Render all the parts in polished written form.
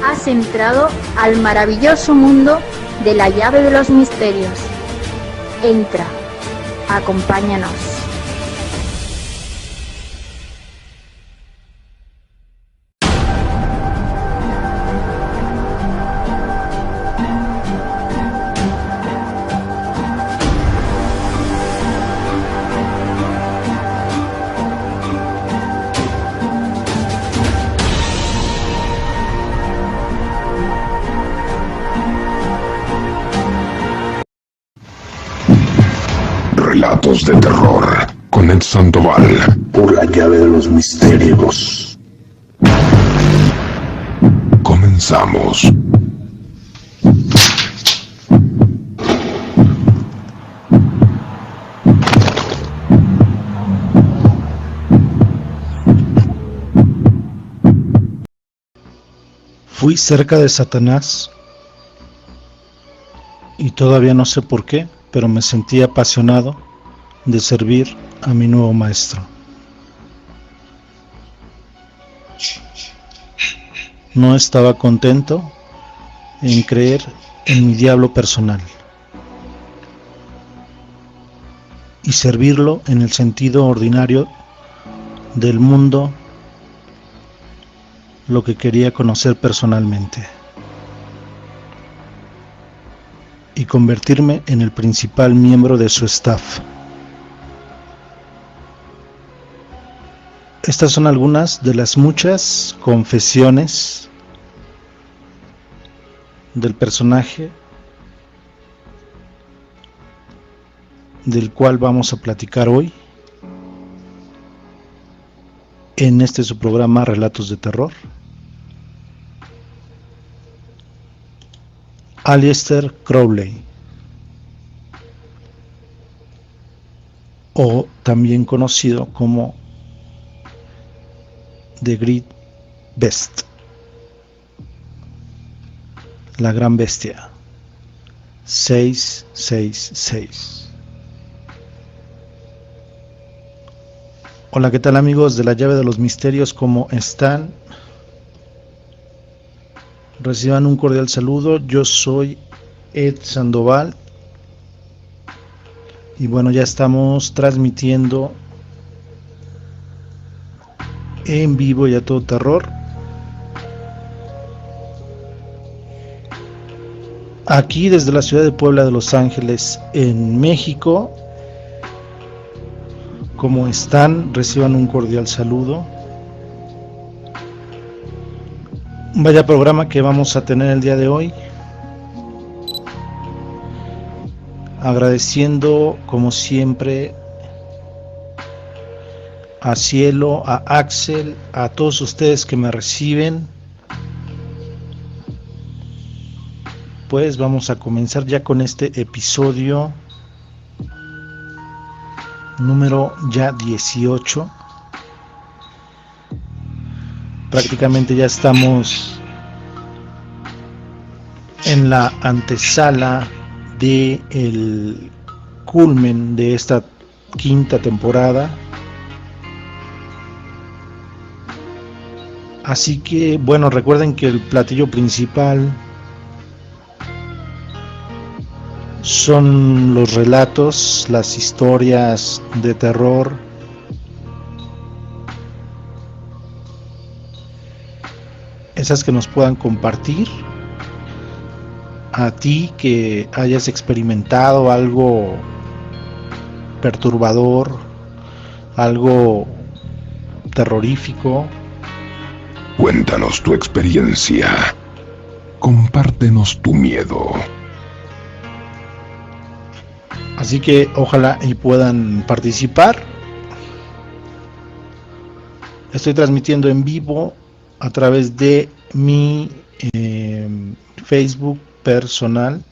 Has entrado al maravilloso mundo de la llave de los misterios. Entra, acompáñanos. Relatos de terror con Ed Sandoval por la llave de los misterios. Comenzamos. Fui cerca de Satanás y todavía no sé por qué, pero me sentí apasionado de servir a mi nuevo maestro. No estaba contento en creer en mi diablo personal y servirlo en el sentido ordinario del mundo, lo que quería conocer personalmente, y convertirme en el principal miembro de su staff. Estas son algunas de las muchas confesiones del personaje del cual vamos a platicar hoy en este su programa Relatos de Terror. Aleister Crowley, o también conocido como The Great Beast, la gran bestia, 666. Hola, ¿qué tal amigos de la llave de los misterios? ¿Cómo están? Reciban un cordial saludo. Yo soy Ed Sandoval y bueno, ya estamos transmitiendo en vivo y a todo terror aquí desde la ciudad de Puebla de Los Ángeles, en México. ¿Cómo están? Reciban un cordial saludo. Vaya programa que vamos a tener el día de hoy. Agradeciendo como siempre a Cielo, a Axel, a todos ustedes que me reciben. Pues vamos a comenzar ya con este episodio número ya 18. Prácticamente ya estamos en la antesala de el culmen de esta quinta temporada. Así que bueno, recuerden que el platillo principal son los relatos, las historias de terror, esas que nos puedan compartir. A ti que hayas experimentado algo perturbador, algo terrorífico. Cuéntanos tu experiencia. Compártenos tu miedo. Así que ojalá y puedan participar. Estoy transmitiendo en vivo a través de mi Facebook personal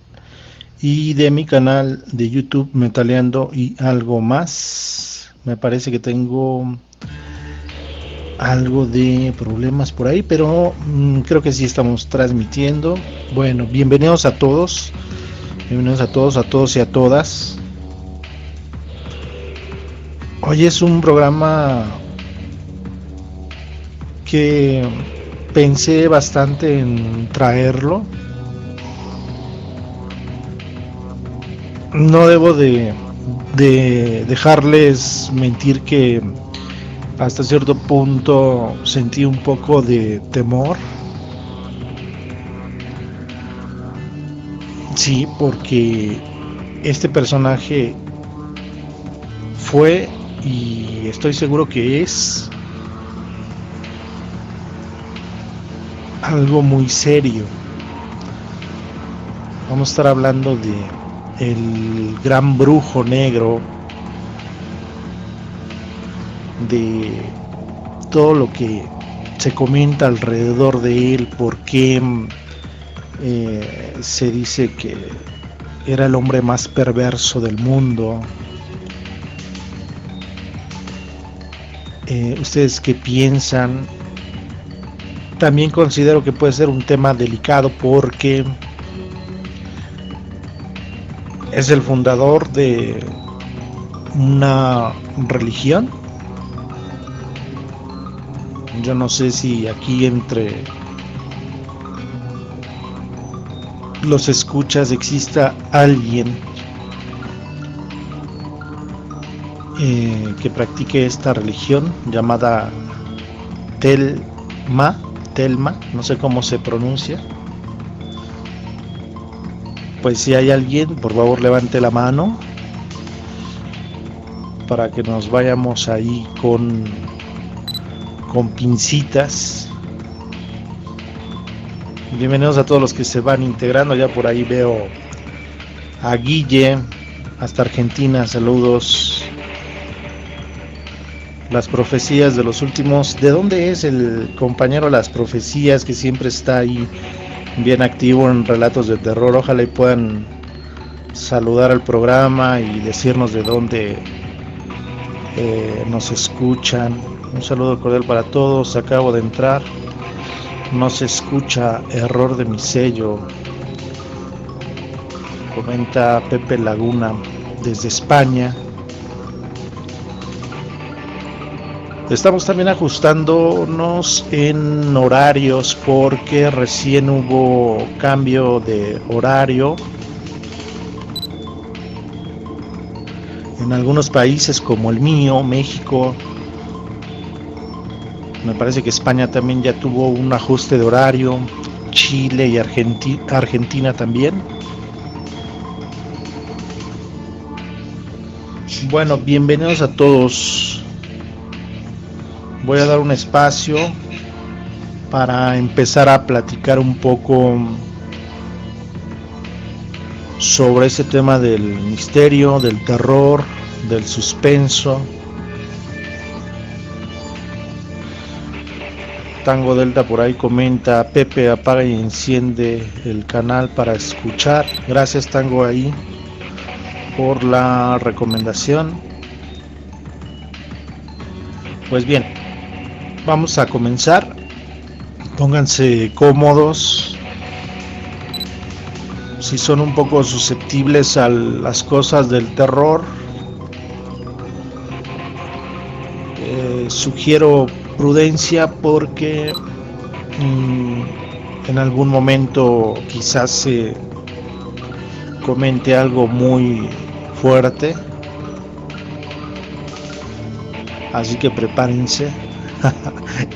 y de mi canal de YouTube Metaleando y algo más. Me parece que tengo algo de problemas por ahí, pero creo que sí estamos transmitiendo. Bueno, bienvenidos a todos y a todas. Hoy es un programa que pensé bastante en traerlo. No debo de dejarles mentir que hasta cierto punto sentí un poco de temor. Sí, porque este personaje fue, y estoy seguro que es, algo muy serio. Vamos a estar hablando de el gran brujo negro, de todo lo que se comenta alrededor de él, por qué se dice que era el hombre más perverso del mundo. ¿Ustedes qué piensan? También considero que puede ser un tema delicado porque es el fundador de una religión. Yo no sé si aquí entre los escuchas exista alguien que practique esta religión llamada Telma, no sé cómo se pronuncia. Pues si hay alguien, por favor levante la mano para que nos vayamos ahí con pincitas. Bienvenidos a todos los que se van integrando. Ya por ahí veo a Guille hasta Argentina, saludos. Las profecías de los últimos. ¿De dónde es el compañero Las Profecías que siempre está ahí bien activo en relatos de terror? Ojalá y puedan saludar al programa y decirnos de dónde nos escuchan. Un saludo cordial para todos. Acabo de entrar. No se escucha, error de mi sello, comenta Pepe Laguna desde España. Estamos también ajustándonos en horarios porque recién hubo cambio de horario en algunos países como el mío, México. Me parece que España también ya tuvo un ajuste de horario, Chile y Argentina también. Bueno, bienvenidos a todos. Voy a dar un espacio para empezar a platicar un poco sobre ese tema del misterio, del terror, del suspenso. Tango Delta por ahí comenta: Pepe, apaga y enciende el canal para escuchar. Gracias, Tango, ahí por la recomendación. Pues bien, vamos a comenzar. Pónganse cómodos. Si son un poco susceptibles a las cosas del terror, sugiero prudencia porque en algún momento quizás se comente algo muy fuerte, así que prepárense.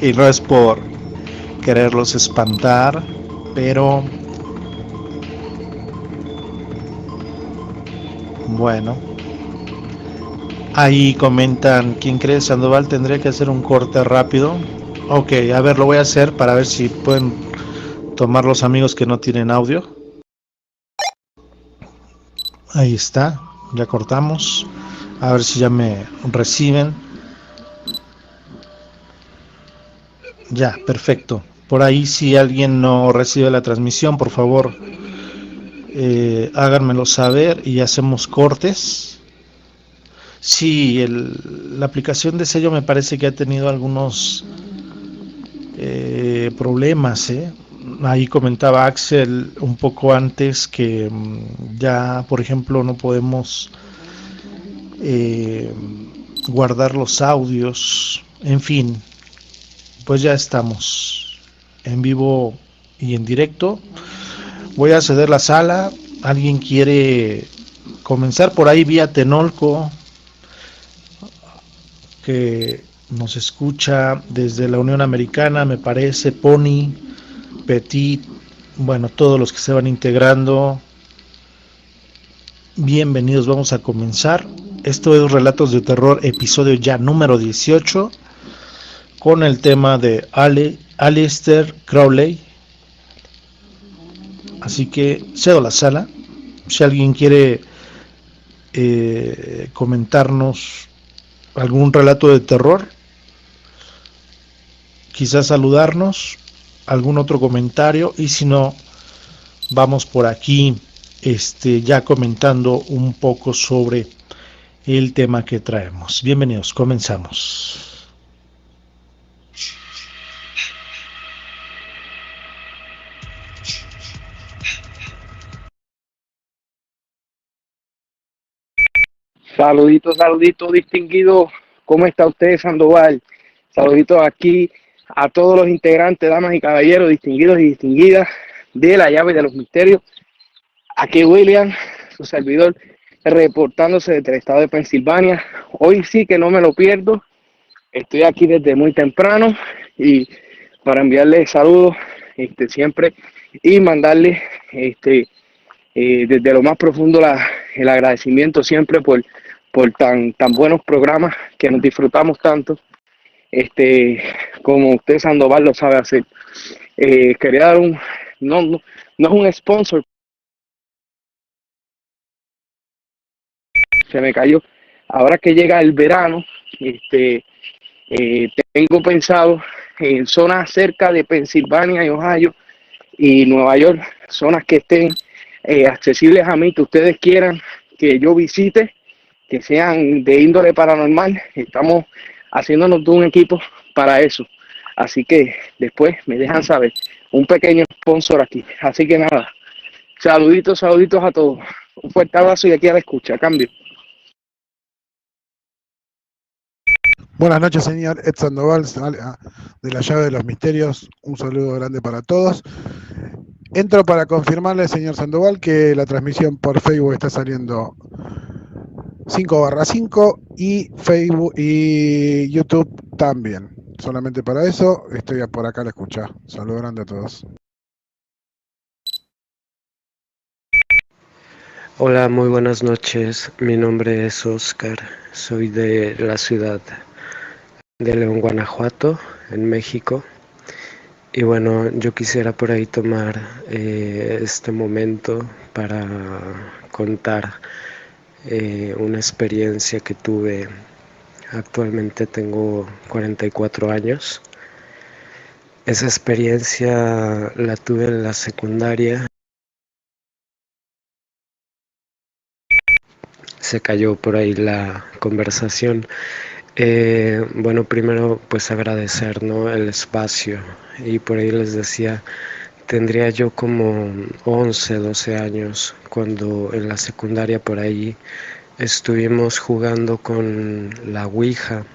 Y no es por quererlos espantar, pero bueno. Ahí comentan: ¿quién cree? Sandoval tendría que hacer un corte rápido. Ok, a ver, lo voy a hacer para ver si pueden tomar los amigos que no tienen audio. Ahí está, ya cortamos. A ver si ya me reciben. Ya, perfecto. Por ahí, si alguien no recibe la transmisión, por favor, háganmelo saber y hacemos cortes. Sí, la aplicación de sello me parece que ha tenido algunos problemas. Ahí comentaba Axel un poco antes que ya, por ejemplo, no podemos guardar los audios. En fin, pues ya estamos. en vivo y en directo. Voy a ceder la sala. ¿Alguien quiere comenzar? Por ahí vía Tenolco, que nos escucha desde la Unión Americana, me parece, Pony, Petit, bueno, todos los que se van integrando. Bienvenidos, vamos a comenzar. Esto es Relatos de Terror, episodio ya número 18, con el tema de Aleister Crowley. Así que cedo la sala. Si alguien quiere comentarnos algún relato de terror, quizás saludarnos, algún otro comentario, y si no, vamos por aquí ya comentando un poco sobre el tema que traemos. Bienvenidos, comenzamos. Saluditos, saluditos, distinguido. ¿Cómo está usted, Sandoval? Saluditos aquí a todos los integrantes, damas y caballeros, distinguidos y distinguidas de la llave de los misterios. Aquí William, su servidor, reportándose desde el estado de Pensilvania. Hoy sí que no me lo pierdo. Estoy aquí desde muy temprano y para enviarle saludos siempre y mandarle desde lo más profundo el agradecimiento siempre por tan buenos programas que nos disfrutamos tanto, como usted, Sandoval, lo sabe hacer. Quería dar no es un sponsor, se me cayó. Ahora que llega el verano, tengo pensado en zonas cerca de Pensilvania y Ohio y Nueva York, zonas que estén accesibles a mí, que ustedes quieran que yo visite, que sean de índole paranormal. Estamos haciéndonos de un equipo para eso. Así que después me dejan saber. Un pequeño sponsor aquí. Así que nada, saluditos a todos. Un fuerte abrazo y aquí a la escucha. Cambio. Buenas noches, señor Ed Sandoval, de la llave de los misterios. Un saludo grande para todos. Entro para confirmarle, señor Sandoval, que la transmisión por Facebook está saliendo 5/5 y Facebook y YouTube también. Solamente para eso estoy por acá a la escucha. Saludo grande a todos. Hola, muy buenas noches. Mi nombre es Oscar. Soy de la ciudad de León, Guanajuato, en México. Y bueno, yo quisiera por ahí tomar este momento para contar una experiencia que tuve. Actualmente tengo 44 años. Esa experiencia la tuve en la secundaria. Se cayó por ahí la conversación. Bueno, primero pues agradecer, ¿no?, el espacio, y por ahí les decía, tendría yo como 11, 12 años cuando en la secundaria por ahí estuvimos jugando con la Ouija.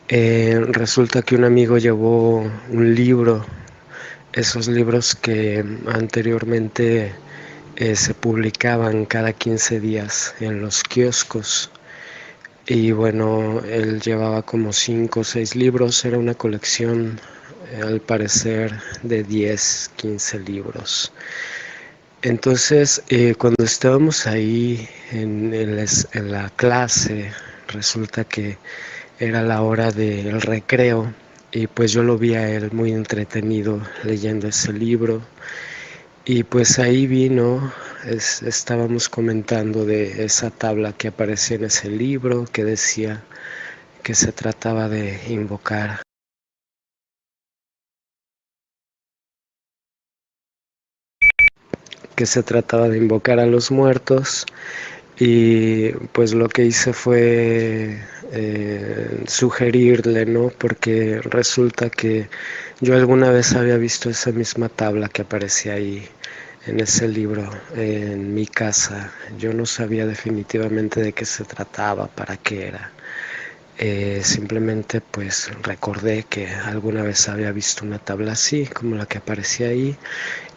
Resulta que un amigo llevó un libro, esos libros que anteriormente se publicaban cada 15 días en los kioscos. Y bueno, él llevaba como 5 o 6 libros, era una colección al parecer de 10, 15 libros. Entonces, cuando estábamos ahí en la clase, resulta que era la hora del recreo y pues yo lo vi a él muy entretenido leyendo ese libro. Y pues ahí vino, estábamos comentando de esa tabla que aparecía en ese libro que decía que se trataba de invocar a los muertos. Y pues lo que hice fue sugerirle, ¿no? Porque resulta que yo alguna vez había visto esa misma tabla que aparecía ahí en ese libro en mi casa. Yo no sabía definitivamente de qué se trataba, para qué era. Simplemente pues recordé que alguna vez había visto una tabla así, como la que aparecía ahí,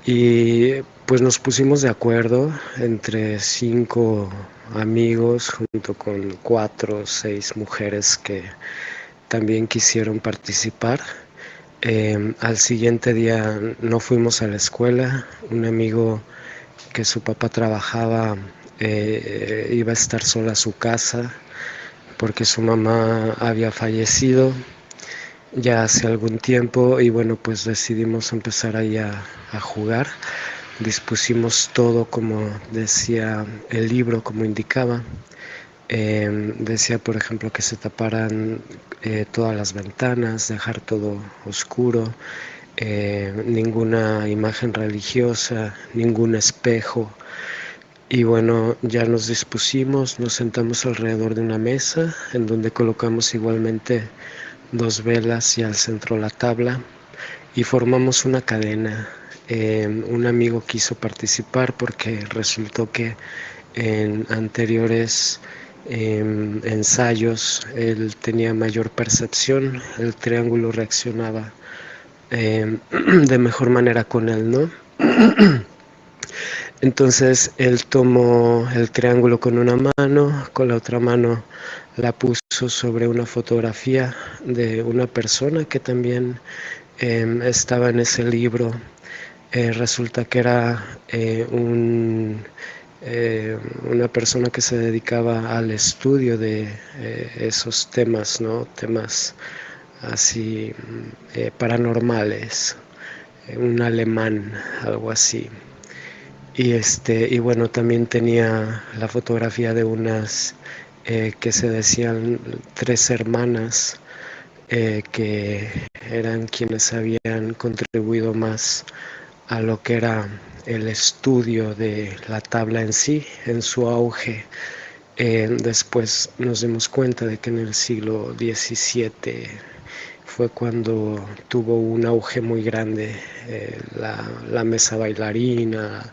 y pues nos pusimos de acuerdo entre 5 amigos junto con 4 o 6 mujeres que también quisieron participar. Al siguiente día no fuimos a la escuela. Un amigo que su papá trabajaba iba a estar sola a su casa porque su mamá había fallecido ya hace algún tiempo, y bueno, pues decidimos empezar ahí a jugar. Dispusimos todo como decía el libro, como indicaba. Decía, por ejemplo, que se taparan todas las ventanas, dejar todo oscuro, ninguna imagen religiosa, ningún espejo. Y bueno, ya nos dispusimos, nos sentamos alrededor de una mesa en donde colocamos igualmente 2 velas y al centro la tabla, y formamos una cadena. Un amigo quiso participar porque resultó que en anteriores ensayos él tenía mayor percepción, el triángulo reaccionaba de mejor manera con él, ¿no? Entonces él tomó el triángulo con una mano, con la otra mano la puso sobre una fotografía de una persona que también estaba en ese libro. Resulta que era una persona que se dedicaba al estudio de esos temas, ¿no? Temas así paranormales, un alemán, algo así. Y bueno, también tenía la fotografía de unas que se decían 3 hermanas que eran quienes habían contribuido más a lo que era el estudio de la tabla en sí, en su auge. Después nos dimos cuenta de que en el siglo XVII fue cuando tuvo un auge muy grande la mesa bailarina,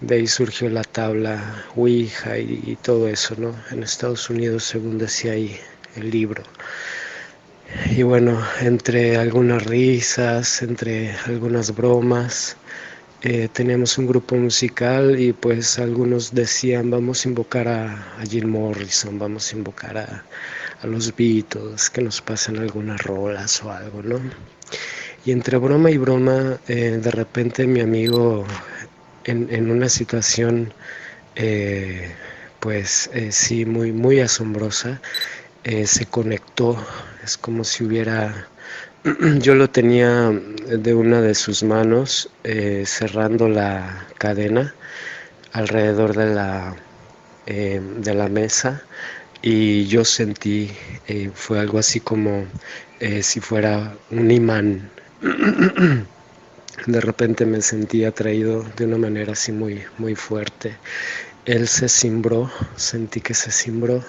de ahí surgió la tabla Ouija y todo eso, ¿no? En Estados Unidos, según decía ahí el libro. Y bueno, entre algunas risas, entre algunas bromas, teníamos un grupo musical y pues algunos decían, vamos a invocar a Jim Morrison, vamos a invocar a los Beatles, que nos pasen algunas rolas o algo, ¿no? Y entre broma y broma, de repente mi amigo, en una situación, sí, muy, muy asombrosa, se conectó. Es como si hubiera... Yo lo tenía de una de sus manos, cerrando la cadena alrededor de la mesa, y yo sentí, fue algo así como si fuera un imán. De repente me sentí atraído de una manera así muy, muy fuerte. Él se cimbró, sentí que se cimbró,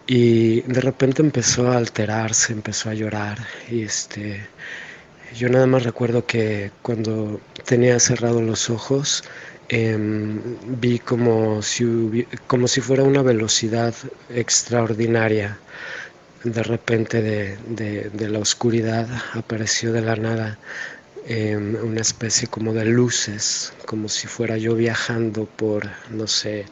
y de repente empezó a alterarse, empezó a llorar, y yo nada más recuerdo que cuando tenía cerrados los ojos, vi como si fuera una velocidad extraordinaria. De repente de la oscuridad apareció de la nada una especie como de luces, como si fuera yo viajando por, no sé,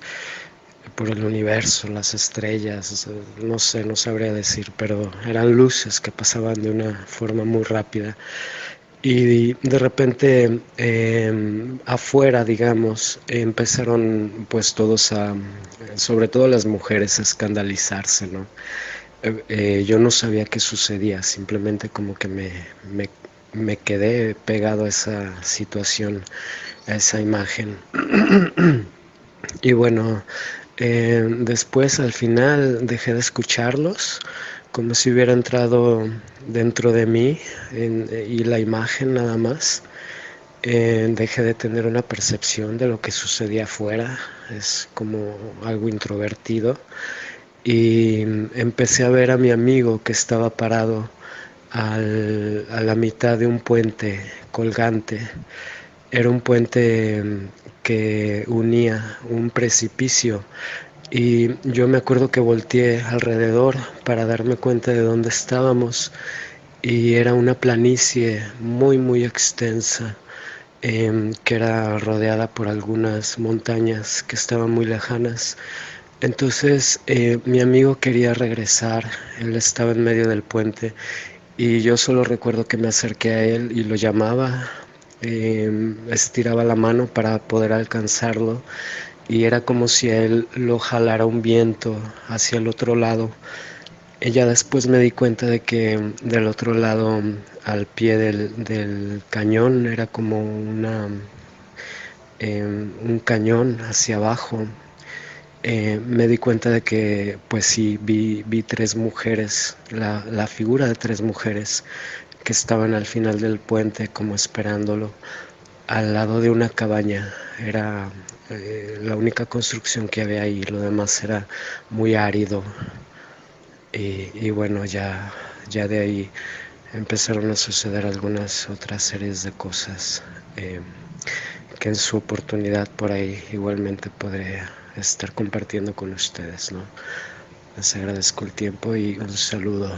por el universo, las estrellas, no sé, no sabría decir, pero eran luces que pasaban de una forma muy rápida. Y de repente afuera, digamos, empezaron pues todos sobre todo las mujeres, a escandalizarse, ¿no? Yo no sabía qué sucedía, simplemente como que me quedé pegado a esa situación, a esa imagen. Y bueno, después al final dejé de escucharlos, como si hubiera entrado dentro de mí y la imagen nada más. Dejé de tener una percepción de lo que sucedía afuera, es como algo introvertido, y empecé a ver a mi amigo que estaba parado a la mitad de un puente colgante. Era un puente que unía un precipicio Y yo me acuerdo que volteé alrededor para darme cuenta de dónde estábamos y era una planicie muy muy extensa, que era rodeada por algunas montañas que estaban muy lejanas. Entonces mi amigo quería regresar, él estaba en medio del puente y yo solo recuerdo que me acerqué a él y lo llamaba, estiraba la mano para poder alcanzarlo y era como si a él lo jalara un viento hacia el otro lado. Ya después me di cuenta de que del otro lado, al pie del cañón, era como un cañón hacia abajo. Me di cuenta de que, pues sí, vi tres mujeres, la figura de tres mujeres que estaban al final del puente como esperándolo, al lado de una cabaña. Era la única construcción que había ahí, lo demás era muy árido. Y bueno, ya de ahí empezaron a suceder algunas otras series de cosas que en su oportunidad por ahí igualmente podré estar compartiendo con ustedes, ¿no? Les agradezco el tiempo y un saludo.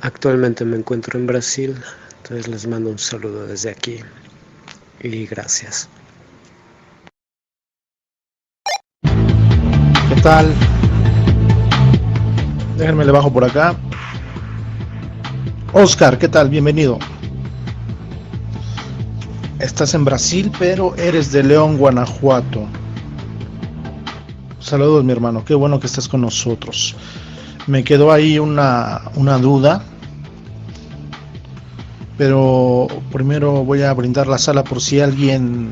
Actualmente me encuentro en Brasil, entonces les mando un saludo desde aquí y gracias. ¿Qué tal? Déjenme le bajo por acá. Oscar, ¿qué tal? Bienvenido. Estás en Brasil, pero eres de León, Guanajuato. Saludos, mi hermano. Qué bueno que estás con nosotros. Me quedó ahí una duda, pero primero voy a brindar la sala por si alguien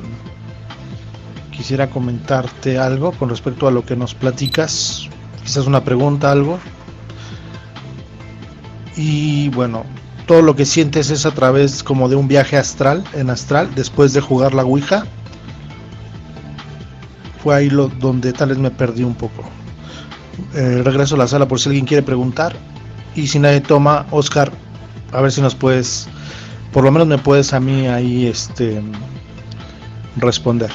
quisiera comentarte algo con respecto a lo que nos platicas. Quizás una pregunta, algo. Y bueno, todo lo que sientes es a través como de un viaje astral, en astral, después de jugar la Ouija. Fue ahí donde tal vez me perdí un poco. Regreso a la sala por si alguien quiere preguntar. Y si nadie toma, Oscar, a ver si nos puedes, por lo menos me puedes a mí ahí responder.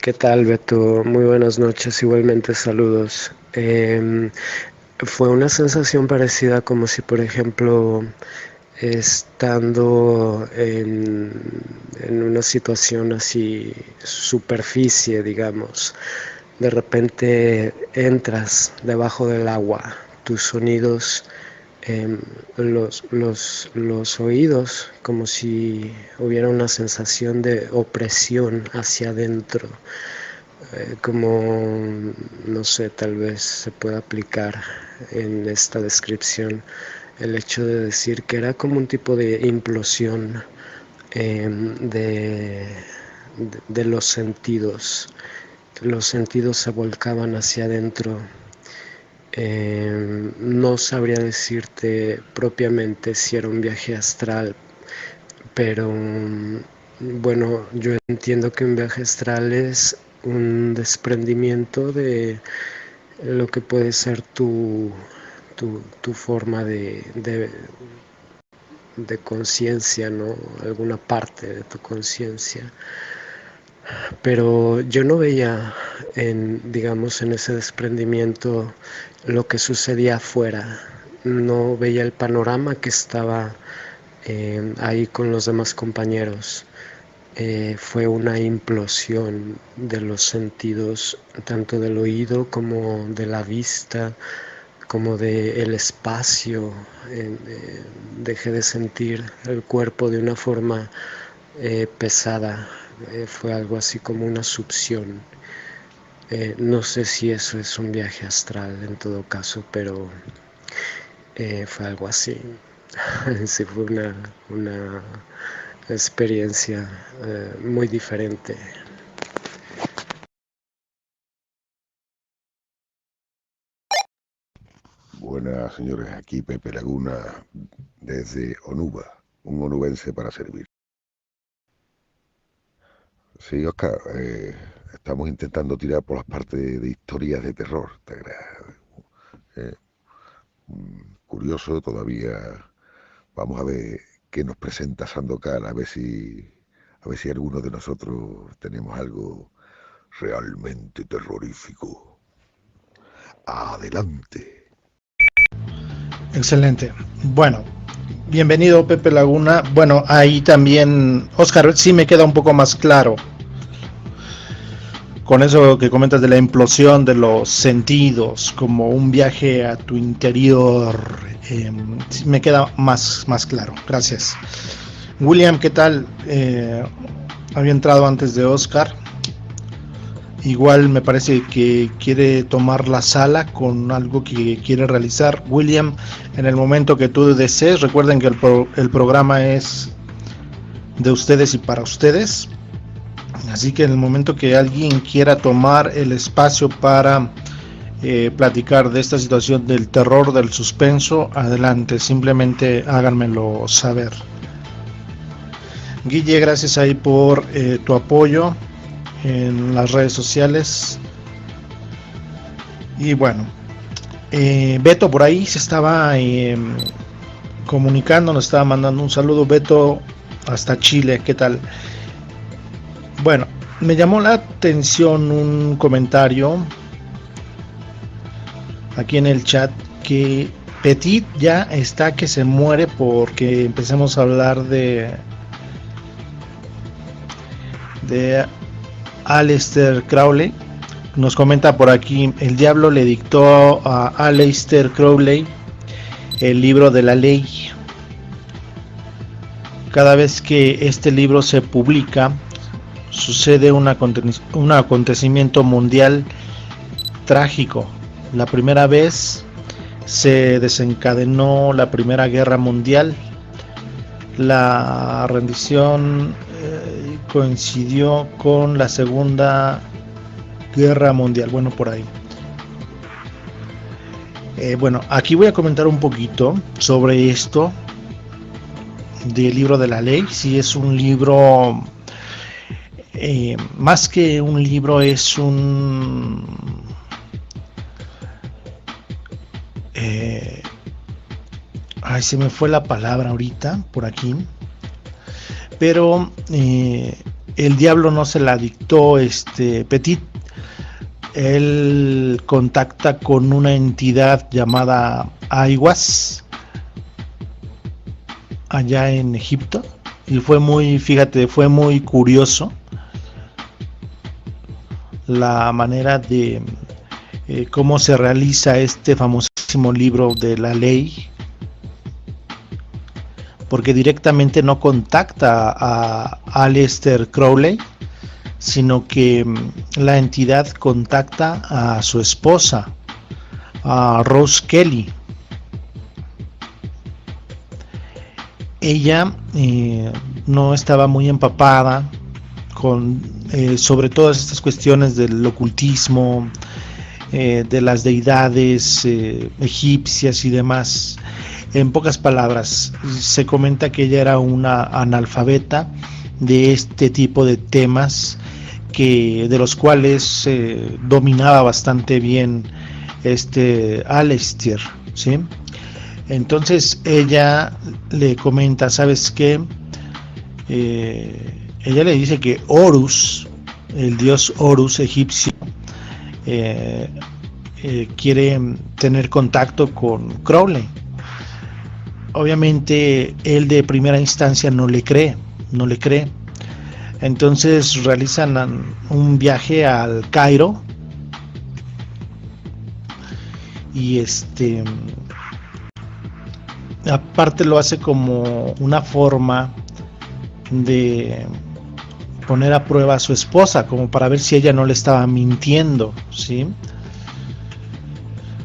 ¿Qué tal, Beto? Muy buenas noches, igualmente saludos. Fue una sensación parecida como si, por ejemplo, estando en una situación así, superficie, digamos, de repente entras debajo del agua, tus sonidos, los oídos, como si hubiera una sensación de opresión hacia adentro, como, no sé, tal vez se pueda aplicar en esta descripción el hecho de decir que era como un tipo de implosión de los sentidos. Los sentidos se volcaban hacia adentro. No sabría decirte propiamente si era un viaje astral, pero bueno, yo entiendo que un viaje astral es un desprendimiento de lo que puede ser tu forma de conciencia, ¿no? Alguna parte de tu conciencia. Pero yo no veía digamos, en ese desprendimiento lo que sucedía afuera. No veía el panorama que estaba ahí con los demás compañeros. Fue una implosión de los sentidos, tanto del oído como de la vista, como del espacio. Dejé de sentir el cuerpo de una forma pesada. Fue algo así como una succión. No sé si eso es un viaje astral en todo caso, pero fue algo así. Sí, fue una experiencia muy diferente. Buenas, señores. Aquí Pepe Laguna desde Onuba, un onubense para servir. Sí, Oscar, estamos intentando tirar por las partes de historias de terror. ¿eh? Curioso todavía. Vamos a ver qué nos presenta Sandokan, a ver si alguno de nosotros tenemos algo realmente terrorífico. Adelante. Excelente. Bueno, bienvenido Pepe Laguna. Bueno, ahí también, Oscar, sí me queda un poco más claro con eso que comentas de la implosión de los sentidos, como un viaje a tu interior. Sí me queda más claro. Gracias. William, ¿qué tal? Había entrado antes de Oscar. Igual me parece que quiere tomar la sala con algo que quiere realizar. William, en el momento que tú desees, recuerden que el programa es de ustedes y para ustedes. Así que en el momento que alguien quiera tomar el espacio para platicar de esta situación del terror, del suspenso, adelante, simplemente háganmelo saber. Guille, gracias ahí por tu apoyo en las redes sociales. Y bueno, Beto por ahí se estaba comunicando, nos estaba mandando un saludo. Beto hasta Chile, ¿qué tal? Bueno, me llamó la atención un comentario aquí en el chat que Petit ya está que se muere porque empecemos a hablar de Aleister Crowley. Nos comenta por aquí: el diablo le dictó a Aleister Crowley el libro de la ley. Cada vez que este libro se publica, sucede un acontecimiento mundial trágico. La primera vez se desencadenó la Primera Guerra Mundial. La rendición coincidió con la Segunda Guerra Mundial. Bueno, por ahí. Bueno, aquí voy a comentar un poquito sobre esto del libro de la ley. Si es un libro, más que un libro, es un se me fue la palabra ahorita por aquí, pero el diablo no se la dictó Petit. Él contacta con una entidad llamada Aiwass allá en Egipto, y fue muy curioso la manera de cómo se realiza este famosísimo libro de la ley, porque directamente no contacta a Aleister Crowley, sino que la entidad contacta a su esposa, a Rose Kelly. Ella no estaba muy empapada sobre todas estas cuestiones del ocultismo, de las deidades egipcias y demás. En pocas palabras, se comenta que ella era una analfabeta de este tipo de temas, de los cuales dominaba bastante bien Aleister, ¿sí? Entonces ella le comenta, ¿sabes qué? Ella le dice que Horus, el dios Horus egipcio, quiere tener contacto con Crowley. Obviamente él de primera instancia no le cree. Entonces realizan un viaje al Cairo y aparte lo hace como una forma de poner a prueba a su esposa, como para ver si ella no le estaba mintiendo, ¿sí?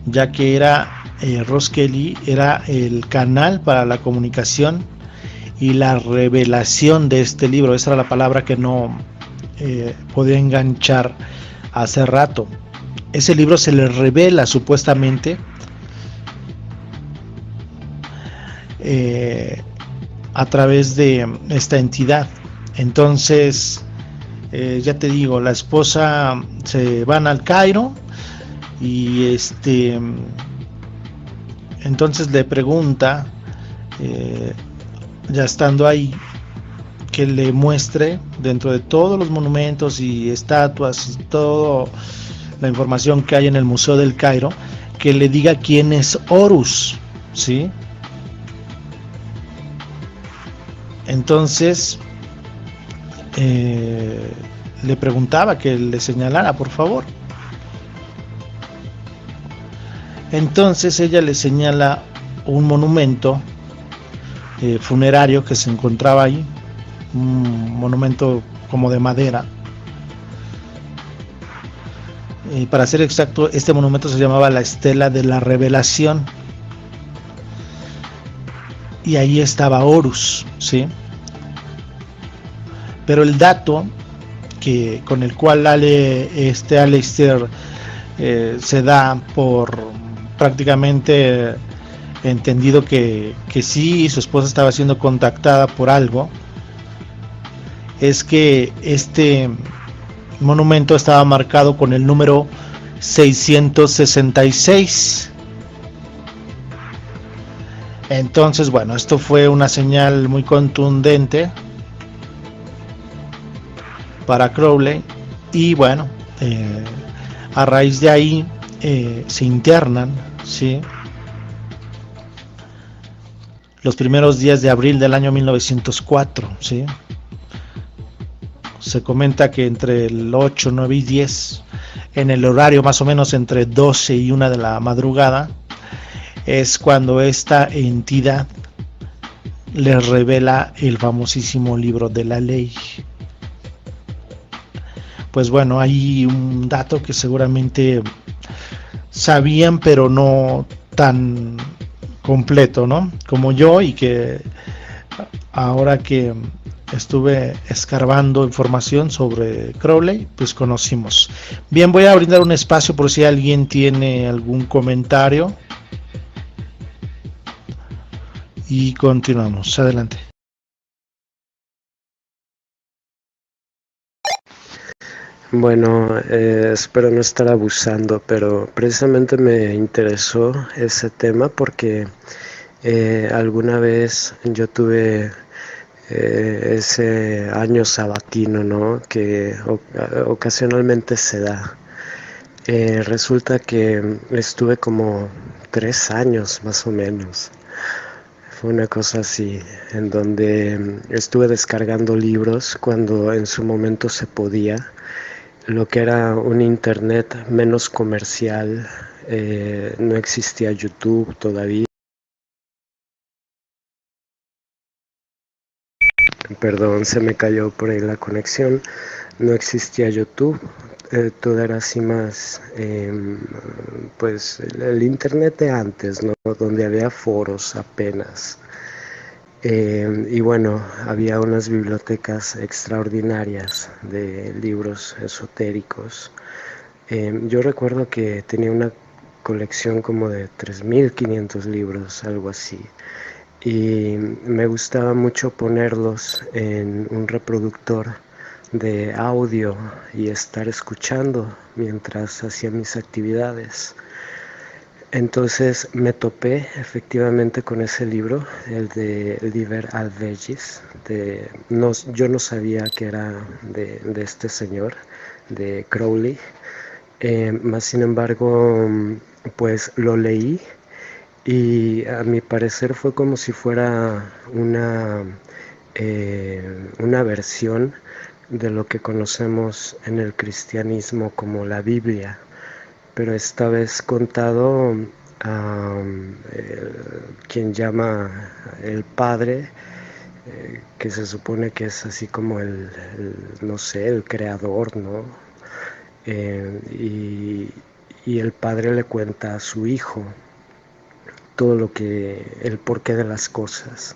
Ya que Rose Kelly era el canal para la comunicación y la revelación de este libro. Esa era la palabra que no podía enganchar hace rato. Ese libro se le revela supuestamente a través de esta entidad. Entonces, ya te digo, la esposa se van al Cairo y Entonces le pregunta, ya estando ahí, que le muestre dentro de todos los monumentos y estatuas y toda la información que hay en el Museo del Cairo, que le diga quién es Horus, ¿sí? Entonces le preguntaba que le señalara, por favor. Entonces ella le señala un monumento funerario que se encontraba ahí, un monumento como de madera. Para ser exacto, este monumento se llamaba la Estela de la Revelación. Y ahí estaba Horus, ¿sí? Pero el dato con el cual Aleister se da por prácticamente entendido que sí, su esposa estaba siendo contactada por algo, es que este monumento estaba marcado con el número 666. Entonces, bueno, esto fue una señal muy contundente para Crowley, y bueno, a raíz de ahí se internan, ¿sí? Los primeros días de abril del año 1904, ¿sí? Se comenta que entre el 8, 9 y 10, en el horario más o menos entre 12 y 1 de la madrugada, es cuando esta entidad les revela el famosísimo libro de la ley. Pues bueno, hay un dato que seguramente sabían, pero no tan completo, ¿no? Como yo, y que ahora que estuve escarbando información sobre Crowley, pues conocimos. Bien, voy a brindar un espacio por si alguien tiene algún comentario. Y continuamos. Adelante. Bueno, espero no estar abusando, pero precisamente me interesó ese tema porque alguna vez yo tuve ese año sabatino, ¿no? Que ocasionalmente se da. Resulta que estuve como 3 años más o menos. Fue una cosa así, en donde estuve descargando libros cuando en su momento se podía, lo que era un internet menos comercial, no existía YouTube todavía. Perdón, se me cayó por ahí la conexión. No existía YouTube, todo era así más, pues el internet de antes, ¿no? Donde había foros apenas. Y bueno, había unas bibliotecas extraordinarias de libros esotéricos. Yo recuerdo que tenía una colección como de 3.500 libros, algo así. Y me gustaba mucho ponerlos en un reproductor de audio y estar escuchando mientras hacía mis actividades. Entonces me topé efectivamente con ese libro, el de Liber ad Vegis. Yo no sabía que era de este señor, de Crowley. Más sin embargo, pues lo leí. Y a mi parecer fue como si fuera una versión de lo que conocemos en el cristianismo como la Biblia, pero esta vez contado quien llama el Padre, que se supone que es así como no sé, el creador, ¿no? Y el Padre le cuenta a su hijo todo el porqué de las cosas.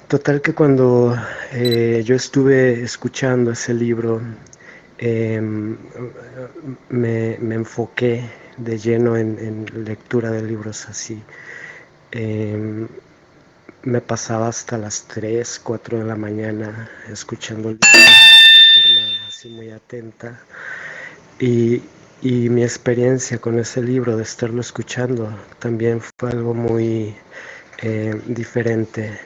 Total que cuando yo estuve escuchando ese libro, me enfoqué de lleno en lectura de libros así. Me pasaba hasta las 3, 4 de la mañana escuchando libros de forma así muy atenta. Y Y mi experiencia con ese libro, de estarlo escuchando, también fue algo muy diferente.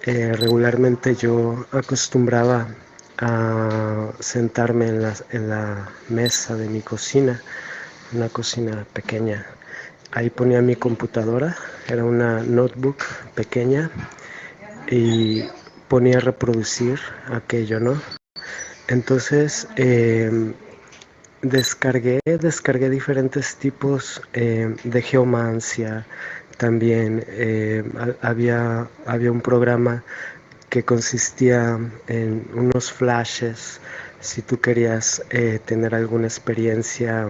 Regularmente yo acostumbraba a sentarme en la mesa de mi cocina, una cocina pequeña. Ahí ponía mi computadora, era una notebook pequeña, y ponía a reproducir aquello, ¿no? Entonces descargué diferentes tipos de geomancia. También había un programa que consistía en unos flashes. Si tú querías tener alguna experiencia,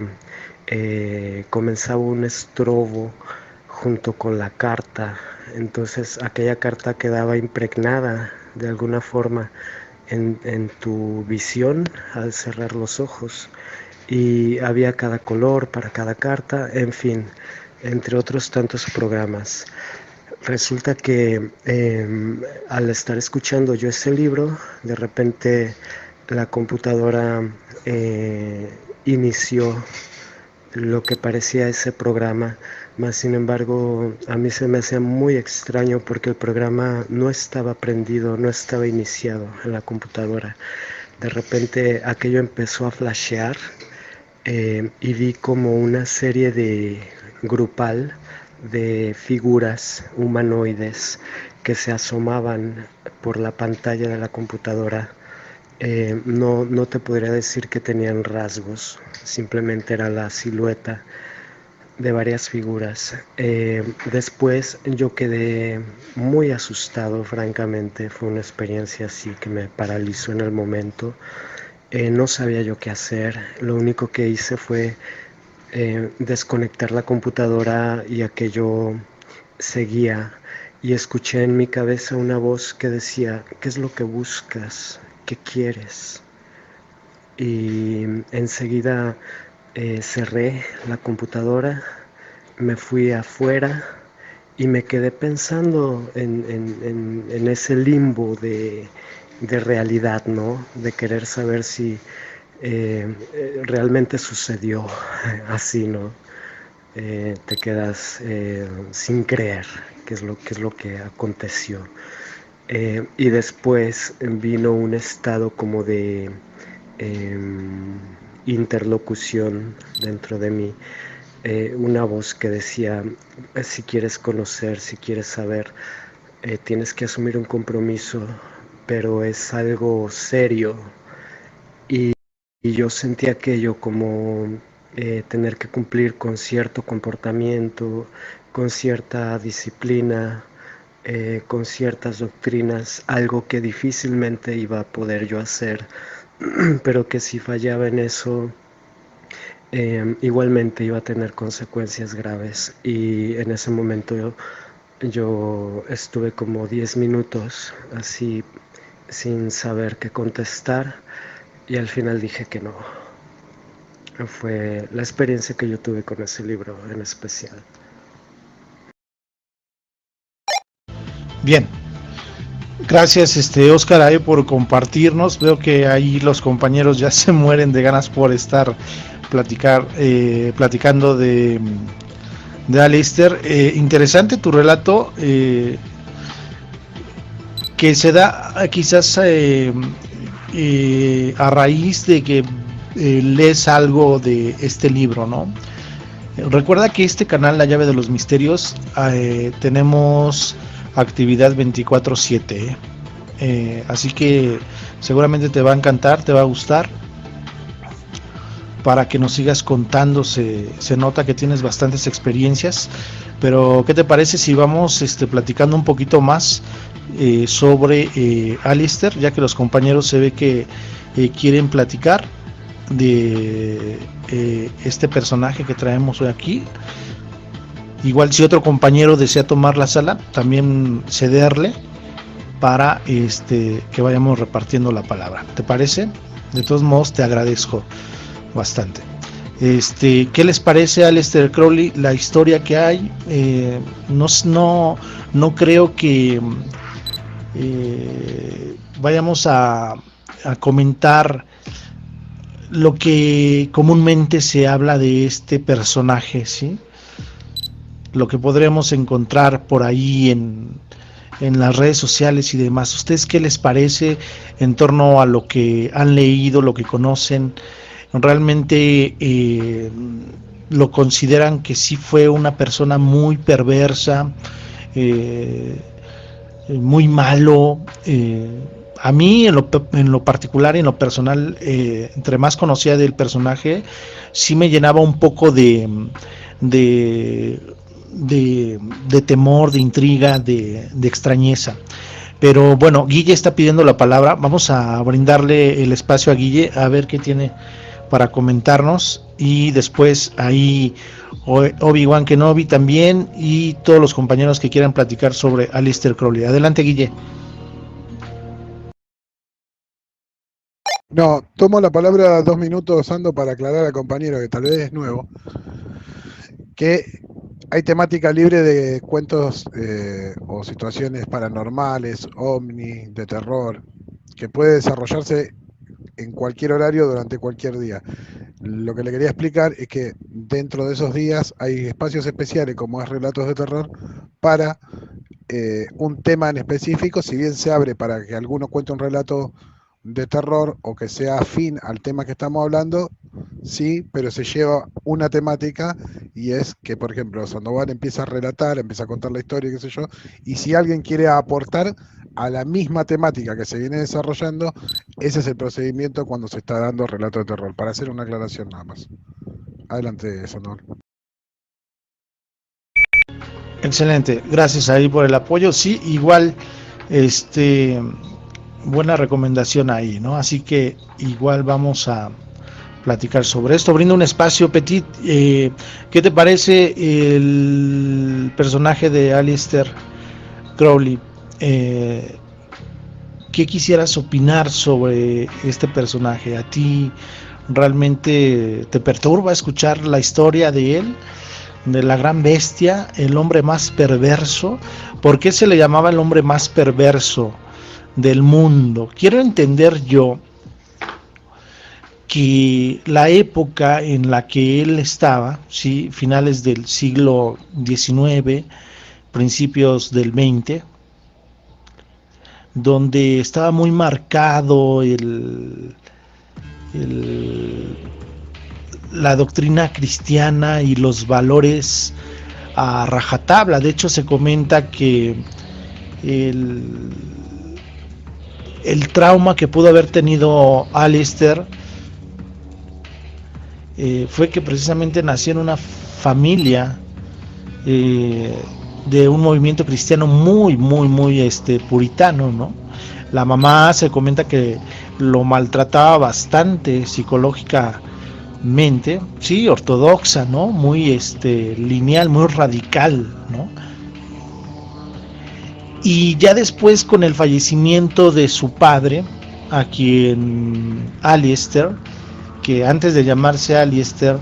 comenzaba un estrobo junto con la carta. Entonces aquella carta quedaba impregnada de alguna forma en tu visión al cerrar los ojos. Y había cada color para cada carta, en fin, entre otros tantos programas. Resulta que al estar escuchando yo ese libro, de repente la computadora inició lo que parecía ese programa, mas sin embargo a mí se me hacía muy extraño porque el programa no estaba prendido, no estaba iniciado en la computadora. De repente aquello empezó a flashear y vi como una serie de grupal de figuras humanoides que se asomaban por la pantalla de la computadora. No te podría decir que tenían rasgos, simplemente era la silueta de varias figuras. Después yo quedé muy asustado, francamente. Fue una experiencia así que me paralizó en el momento. No sabía yo qué hacer. Lo único que hice fue desconectar la computadora, y aquello seguía, y escuché en mi cabeza una voz que decía: ¿qué es lo que buscas? ¿Qué quieres? Y enseguida cerré la computadora, me fui afuera y me quedé pensando en ese limbo de realidad, ¿no? De querer saber si realmente sucedió así, ¿no? Te quedas sin creer qué es lo que aconteció. Y después vino un estado como de interlocución dentro de mí, una voz que decía: si quieres conocer, si quieres saber, tienes que asumir un compromiso, pero es algo serio. Y yo sentí aquello como tener que cumplir con cierto comportamiento, con cierta disciplina, con ciertas doctrinas, algo que difícilmente iba a poder yo hacer, pero que si fallaba en eso, igualmente iba a tener consecuencias graves. Y en ese momento yo estuve como 10 minutos así sin saber qué contestar, y al final dije que no. Fue la experiencia que yo tuve con ese libro en especial. Bien, gracias Óscar ahí por compartirnos. Veo que ahí los compañeros ya se mueren de ganas por estar platicando de Aleister. Interesante tu relato, que se da quizás a raíz de que lees algo de este libro, ¿no? Recuerda que este canal, La Llave de los Misterios, tenemos actividad 24/7, así que seguramente te va a encantar, te va a gustar, para que nos sigas contando. Se nota que tienes bastantes experiencias, pero ¿qué te parece si vamos platicando un poquito más sobre Aleister, ya que los compañeros se ve que quieren platicar de este personaje que traemos hoy aquí? Igual si otro compañero desea tomar la sala, también cederle para que vayamos repartiendo la palabra. ¿Te parece? De todos modos te agradezco bastante. ¿Qué les parece a Aleister Crowley la historia que hay? No creo que vayamos a comentar lo que comúnmente se habla de este personaje, ¿sí? Lo que podremos encontrar por ahí en las redes sociales y demás. ¿Ustedes qué les parece en torno a lo que han leído, lo que conocen? ¿Realmente lo consideran que sí fue una persona muy perversa, muy malo? A mí en lo particular y en lo personal, entre más conocía del personaje, sí me llenaba un poco de temor, de intriga, de extrañeza. Pero bueno, Guille está pidiendo la palabra. Vamos a brindarle el espacio a Guille a ver qué tiene para comentarnos, y después ahí Obi-Wan Kenobi también, y todos los compañeros que quieran platicar sobre Aleister Crowley. Adelante, Guille. No, tomo la palabra 2 minutos, Ando, para aclarar al compañero que tal vez es nuevo, que hay temática libre de cuentos o situaciones paranormales, ovni, de terror, que puede desarrollarse en cualquier horario durante cualquier día. Lo que le quería explicar es que dentro de esos días hay espacios especiales, como es Relatos de Terror, para un tema en específico. Si bien se abre para que alguno cuente un relato de terror o que sea afín al tema que estamos hablando, sí, pero se lleva una temática, y es que, por ejemplo, Sandoval empieza a relatar, empieza a contar la historia, qué sé yo, y si alguien quiere aportar a la misma temática que se viene desarrollando, ese es el procedimiento cuando se está dando relato de terror, para hacer una aclaración nada más. Adelante, Sandoval. Excelente, gracias ahí por el apoyo. Sí, igual, buena recomendación ahí, ¿no? Así que igual vamos a platicar sobre esto. Brindo un espacio, Petit. ¿Qué te parece el personaje de Aleister Crowley? ¿Qué quisieras opinar sobre este personaje? ¿A ti realmente te perturba escuchar la historia de él, de la gran bestia, el hombre más perverso? ¿Por qué se le llamaba el hombre más perverso del mundo? Quiero entender yo que la época en la que él estaba, ¿sí? Finales del siglo XIX, principios del XX, donde estaba muy marcado la doctrina cristiana y los valores a rajatabla. De hecho, se comenta que el trauma que pudo haber tenido Aleister fue que precisamente nació en una familia de un movimiento cristiano muy puritano, ¿no? La mamá se comenta que lo maltrataba bastante psicológicamente, sí, ortodoxa, ¿no? Muy lineal, muy radical, ¿no? Y ya después, con el fallecimiento de su padre, a quien Aleister, que antes de llamarse Aleister,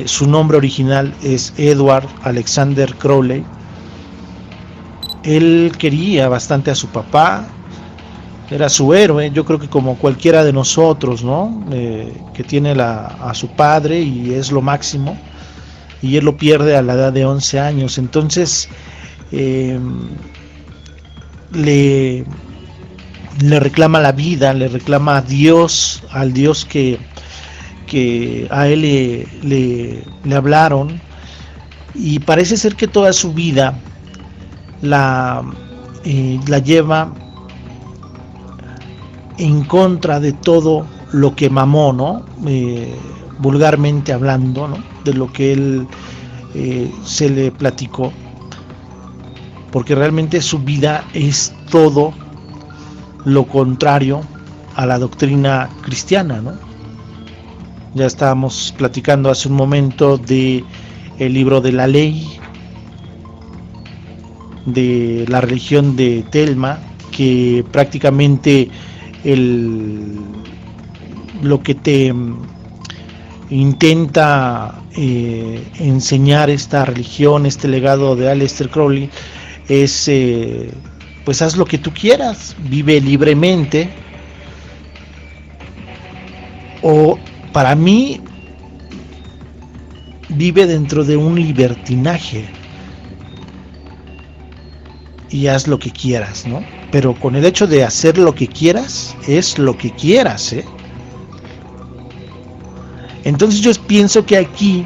su nombre original es Edward Alexander Crowley, él quería bastante a su papá, era su héroe. Yo creo que como cualquiera de nosotros, ¿no? Que tiene a su padre y es lo máximo, y él lo pierde a la edad de 11 años. Entonces le reclama la vida, le reclama a Dios, al Dios que a él le hablaron, y parece ser que toda su vida la lleva en contra de todo lo que mamó, ¿no? Vulgarmente hablando, ¿no? De lo que él se le platicó, porque realmente su vida es todo lo contrario a la doctrina cristiana, ¿no? Ya estábamos platicando hace un momento de el libro de la ley, de la religión de Telma, que prácticamente lo que te intenta enseñar esta religión, este legado de Aleister Crowley, es pues haz lo que tú quieras, vive libremente, o para mí vive dentro de un libertinaje y haz lo que quieras, ¿no? Pero con el hecho de hacer lo que quieras, es lo que quieras, ¿eh? Entonces yo pienso que aquí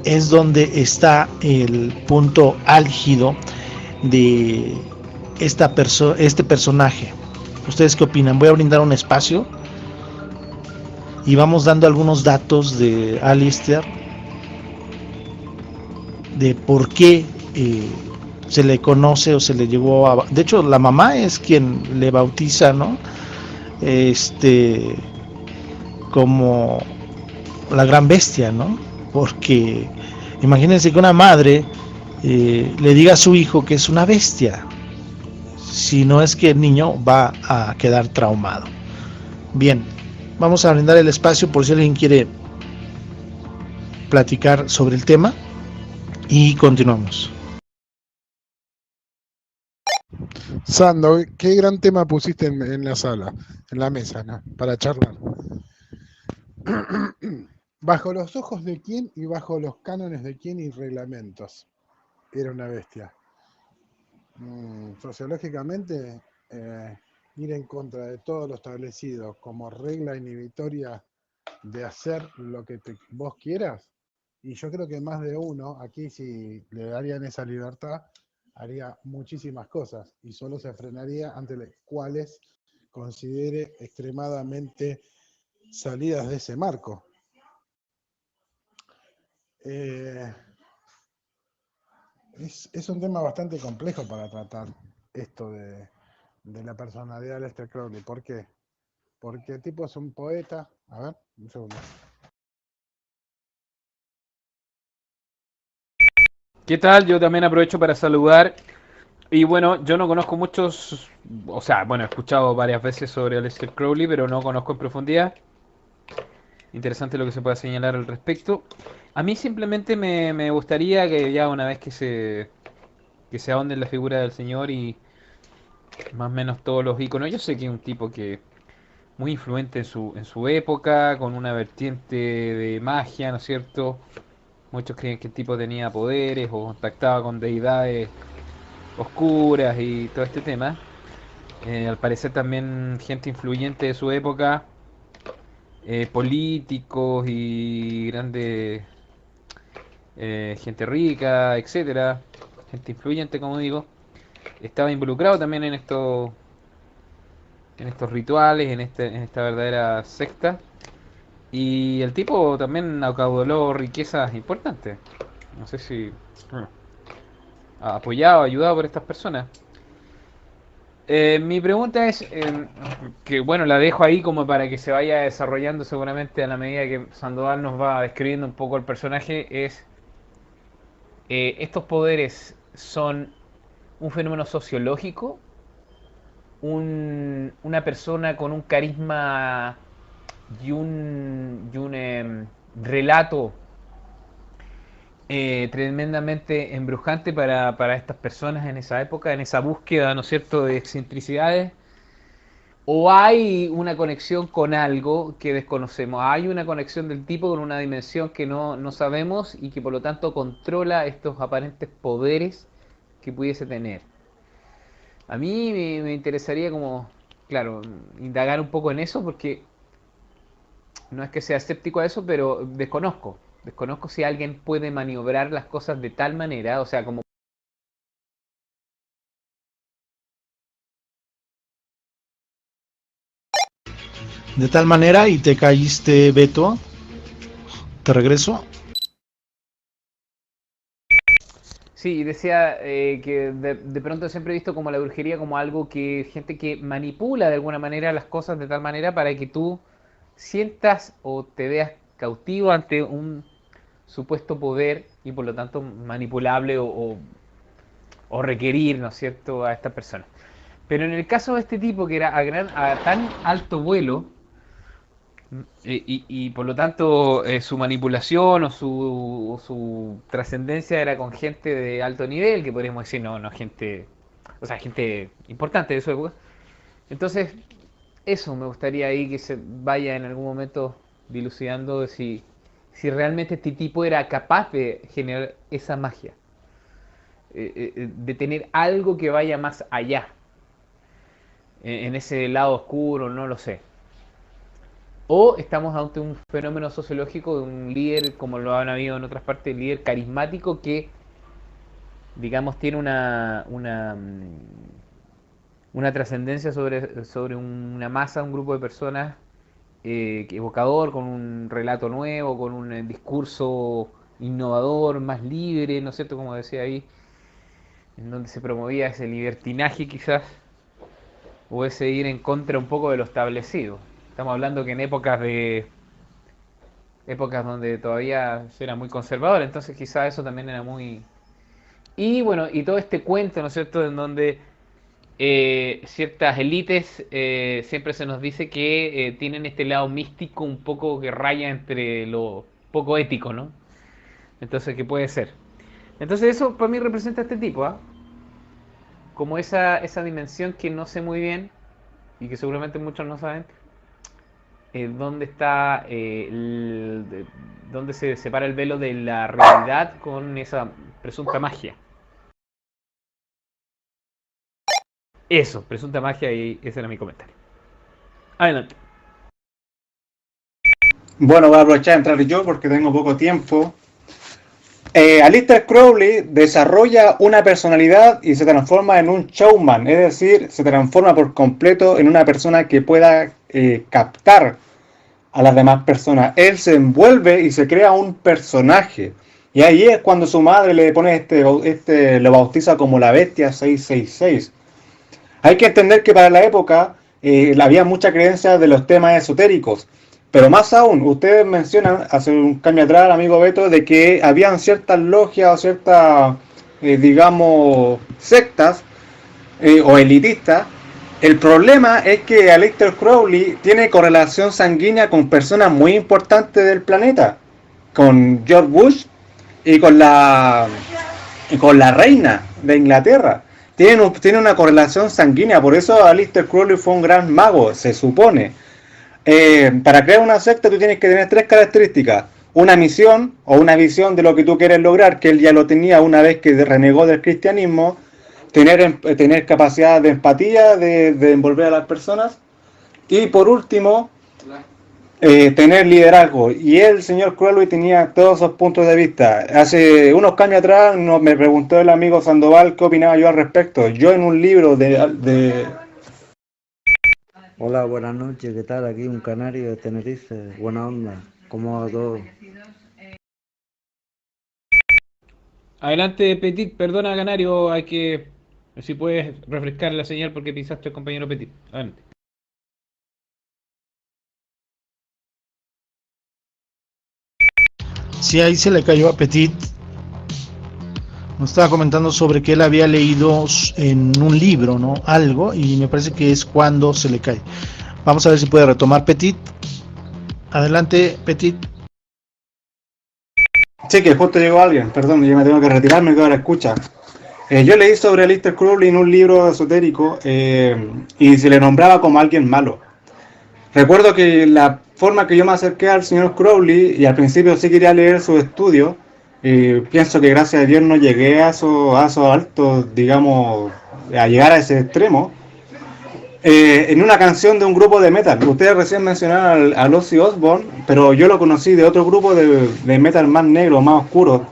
es donde está el punto álgido de este personaje. ¿Ustedes qué opinan? Voy a brindar un espacio y vamos dando algunos datos de Alistair, de por qué se le conoce o se le llevó a... De hecho, la mamá es quien le bautiza, ¿no? Como la gran bestia, ¿no? Porque imagínense que una madre le diga a su hijo que es una bestia, si no es que el niño va a quedar traumado. Bien, vamos a brindar el espacio por si alguien quiere platicar sobre el tema y continuamos. Sando, qué gran tema pusiste en la sala, en la mesa, ¿no? Para charlar. ¿Bajo los ojos de quién y bajo los cánones de quién y reglamentos era una bestia? Sociológicamente, ir en contra de todo lo establecido como regla inhibitoria de hacer lo que vos quieras, y yo creo que más de uno, aquí si le darían esa libertad, haría muchísimas cosas y solo se frenaría ante las cuales considere extremadamente salidas de ese marco. Es un tema bastante complejo para tratar esto de la personalidad de Aleister Crowley. ¿Por qué? Porque el tipo es un poeta. A ver, un segundo. ¿Qué tal? Yo también aprovecho para saludar. Y bueno, yo no conozco muchos, o sea, bueno, he escuchado varias veces sobre Aleister Crowley, pero no conozco en profundidad. Interesante lo que se pueda señalar al respecto. A mí simplemente me gustaría que ya una vez que se ahonde en la figura del señor y más o menos todos los iconos, yo sé que es un tipo que muy influente en su época, con una vertiente de magia, ¿no es cierto? Muchos creen que el tipo tenía poderes o contactaba con deidades oscuras y todo este tema. Al parecer también gente influyente de su época, políticos y grandes, gente rica, etcétera, gente influyente, como digo, estaba involucrado también en estos rituales, en esta verdadera secta. Y el tipo también acaudaló riquezas importantes. No sé si apoyado, ayudado por estas personas. Mi pregunta es, que bueno, la dejo ahí como para que se vaya desarrollando seguramente a la medida que Sandoval nos va describiendo un poco el personaje, es, ¿estos poderes son un fenómeno sociológico? Una persona con un carisma y un relato tremendamente embrujante para estas personas en esa época, en esa búsqueda, ¿no es cierto?, de excentricidades. ¿O hay una conexión con algo que desconocemos? ¿Hay una conexión del tipo con una dimensión que no sabemos y que por lo tanto controla estos aparentes poderes que pudiese tener? A mí me interesaría como, claro, indagar un poco en eso porque no es que sea escéptico a eso, pero desconozco. Desconozco si alguien puede maniobrar las cosas de tal manera, o sea, como... De tal manera y te caíste, Beto. Te regreso. Sí, decía que de pronto siempre he visto como la brujería como algo que gente que manipula de alguna manera las cosas de tal manera para que tú sientas o te veas cautivo ante un supuesto poder y por lo tanto manipulable o requerir, ¿no es cierto?, a esta persona. Pero en el caso de este tipo que era a tan alto vuelo y por lo tanto su manipulación o su trascendencia era con gente de alto nivel, que podríamos decir, no gente, o sea, gente importante de su época. Entonces, eso me gustaría ahí que se vaya en algún momento dilucidando de si realmente este tipo era capaz de generar esa magia, de tener algo que vaya más allá, en ese lado oscuro, no lo sé. O estamos ante un fenómeno sociológico de un líder, como lo han habido en otras partes, líder carismático que, digamos, tiene una trascendencia sobre una masa, un grupo de personas, evocador, con un relato nuevo, con un discurso innovador, más libre, ¿no es cierto? Como decía ahí, en donde se promovía ese libertinaje quizás, o ese ir en contra un poco de lo establecido. Estamos hablando que en épocas donde todavía se era muy conservador, entonces quizás eso también era muy... Y bueno, y todo este cuento, ¿no es cierto?, en donde ciertas élites siempre se nos dice que tienen este lado místico un poco que raya entre lo poco ético, ¿no? Entonces, ¿qué puede ser? Entonces eso para mí representa este tipo, ¿ah? Como esa dimensión que no sé muy bien y que seguramente muchos no saben, dónde está, dónde se separa el velo de la realidad con esa presunta magia. Eso, presunta magia, y ese era mi comentario. Adelante. Bueno, voy a aprovechar de entrar yo porque tengo poco tiempo. Aleister Crowley desarrolla una personalidad y se transforma en un showman, es decir, se transforma por completo en una persona que pueda captar a las demás personas. Él se envuelve y se crea un personaje. Y ahí es cuando su madre le pone lo bautiza como la bestia 666. Hay que entender que para la época había mucha creencia de los temas esotéricos. Pero más aún, ustedes mencionan hace un cambio atrás, amigo Beto, de que habían ciertas logias o ciertas, digamos, sectas o elitistas. El problema es que Aleister Crowley tiene correlación sanguínea con personas muy importantes del planeta, con George Bush y con la reina de Inglaterra. Tiene una correlación sanguínea, por eso Aleister Crowley fue un gran mago, se supone. Para crear una secta tú tienes que tener 3 características: una misión o una visión de lo que tú quieres lograr, que él ya lo tenía una vez que renegó del cristianismo, tener capacidad de empatía, de envolver a las personas, y por último tener liderazgo. Y el señor Crowley tenía todos esos puntos de vista. Hace unos cambios atrás me preguntó el amigo Sandoval qué opinaba yo al respecto. Yo en un libro Hola, buenas noches, ¿qué tal? Aquí un canario de Tenerife, buena onda, ¿cómo va todo? Adelante, Petit, perdona, Canario, hay que... Si puedes refrescar la señal porque pisaste al compañero Petit. Adelante. Sí, ahí se le cayó a Petit. Nos estaba comentando sobre que él había leído en un libro, ¿no? Algo, y me parece que es cuando se le cae. Vamos a ver si puede retomar Petit. Adelante, Petit. Sí, que justo llegó alguien, perdón, yo me tengo que retirar, me quedo a la escucha. Yo leí sobre Aleister Crowley en un libro esotérico y se le nombraba como alguien malo. Recuerdo que la forma que yo me acerqué al señor Crowley, y al principio sí quería leer sus estudios, pienso que gracias a Dios no llegué a esos altos, digamos, a llegar a ese extremo, en una canción de un grupo de metal. Ustedes recién mencionaron a Ozzy Osbourne, pero yo lo conocí de otro grupo de metal más negro, más oscuro,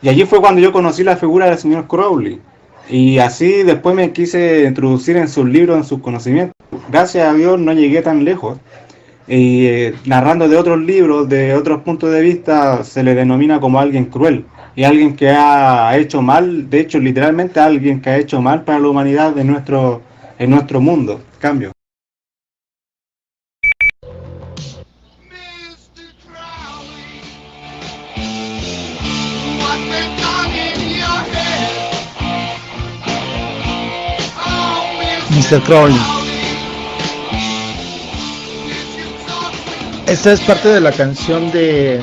y allí fue cuando yo conocí la figura del señor Crowley, y así después me quise introducir en sus libros, en sus conocimientos. Gracias a Dios no llegué tan lejos, y narrando de otros libros, de otros puntos de vista, se le denomina como alguien cruel, y alguien que ha hecho mal, de hecho literalmente alguien que ha hecho mal para la humanidad en nuestro mundo. Cambio. Mr. Crowley. Esta es parte de la canción de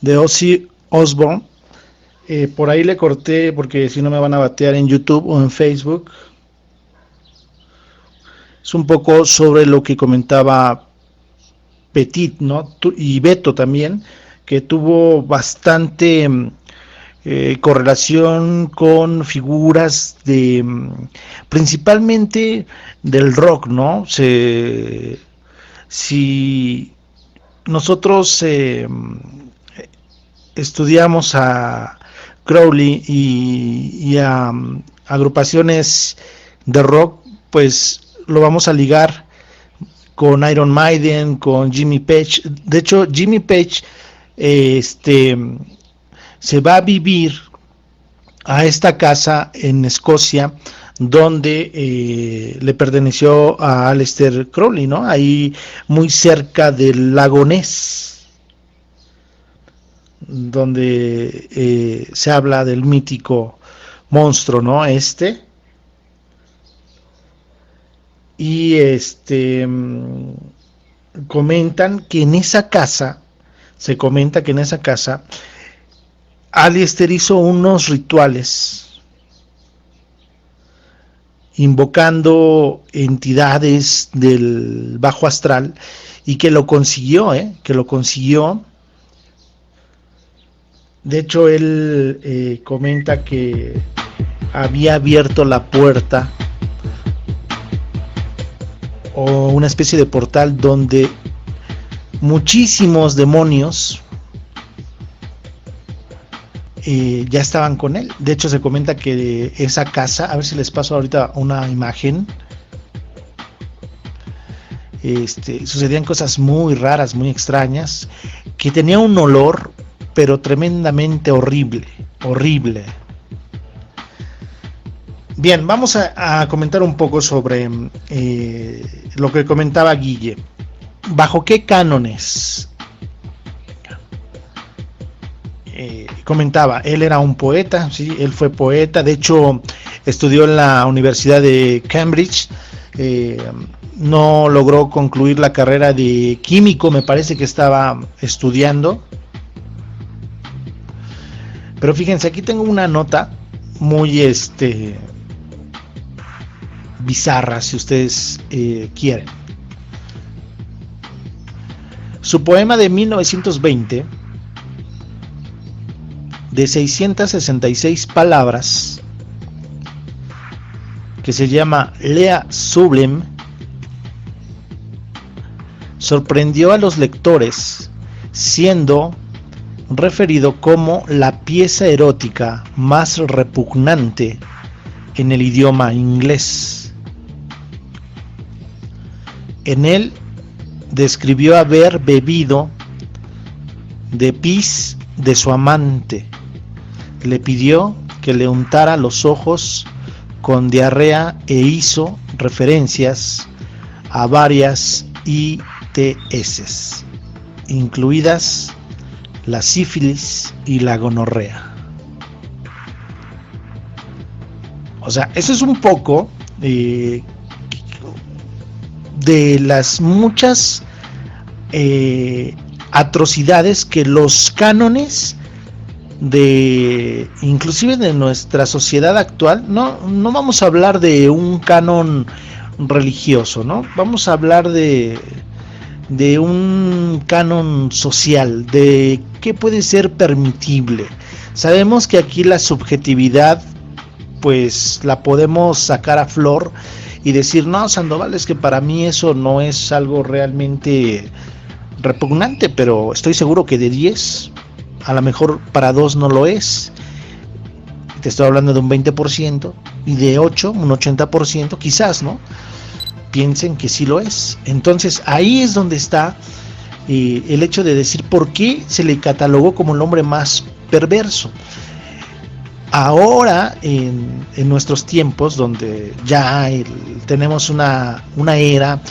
Ozzy Osbourne. Por ahí le corté porque si no me van a batear en YouTube o en Facebook. es un poco sobre lo que comentaba Petit, ¿no? Y Beto también, que tuvo bastante correlación con figuras de principalmente del rock, ¿no? Si nosotros estudiamos a Crowley y a agrupaciones de rock, pues lo vamos a ligar con Iron Maiden, con Jimmy Page. De hecho, Jimmy Page se va a vivir a esta casa en Escocia, donde le perteneció a Aleister Crowley, ¿no? Ahí muy cerca del lago Ness, donde se habla del mítico monstruo, ¿no? Y comentan que en esa casa, se comenta que en esa casa Aleister hizo unos rituales invocando entidades del bajo astral y que lo consiguió, De hecho, él comenta que había abierto la puerta o una especie de portal donde muchísimos demonios ya estaban con él. De hecho, se comenta que esa casa, a ver si les paso ahorita una imagen, sucedían cosas muy raras, muy extrañas, que tenía un olor, pero tremendamente horrible. Bien, vamos a comentar un poco sobre lo que comentaba Guille. ¿Bajo qué cánones? Comentaba, él era un poeta, ¿sí? Él fue poeta, de hecho estudió en la Universidad de Cambridge, no logró concluir la carrera de químico, me parece que estaba estudiando, pero fíjense, aquí tengo una nota muy bizarra, si ustedes quieren. Su poema de 1920, de 666 palabras, que se llama Lea Sublime, sorprendió a los lectores, siendo referido como la pieza erótica más repugnante en el idioma inglés. En él describió haber bebido de pis de su amante. Le pidió que le untara los ojos con diarrea e hizo referencias a varias ITS, incluidas la sífilis y la gonorrea. O sea, eso es un poco de las muchas atrocidades que los cánones de inclusive de nuestra sociedad actual, no vamos a hablar de un canon religioso, ¿no? Vamos a hablar de un canon social, de qué puede ser permitible. Sabemos que aquí la subjetividad pues la podemos sacar a flor y decir, no, Sandoval, es que para mí eso no es algo realmente repugnante, pero estoy seguro que de 10, a lo mejor para 2 no lo es. Te estoy hablando de un 20%, y de 8, un 80%, quizás, ¿no? Piensen que sí lo es. Entonces ahí es donde está el hecho de decir por qué se le catalogó como el hombre más perverso. Ahora, en nuestros tiempos, donde ya tenemos una era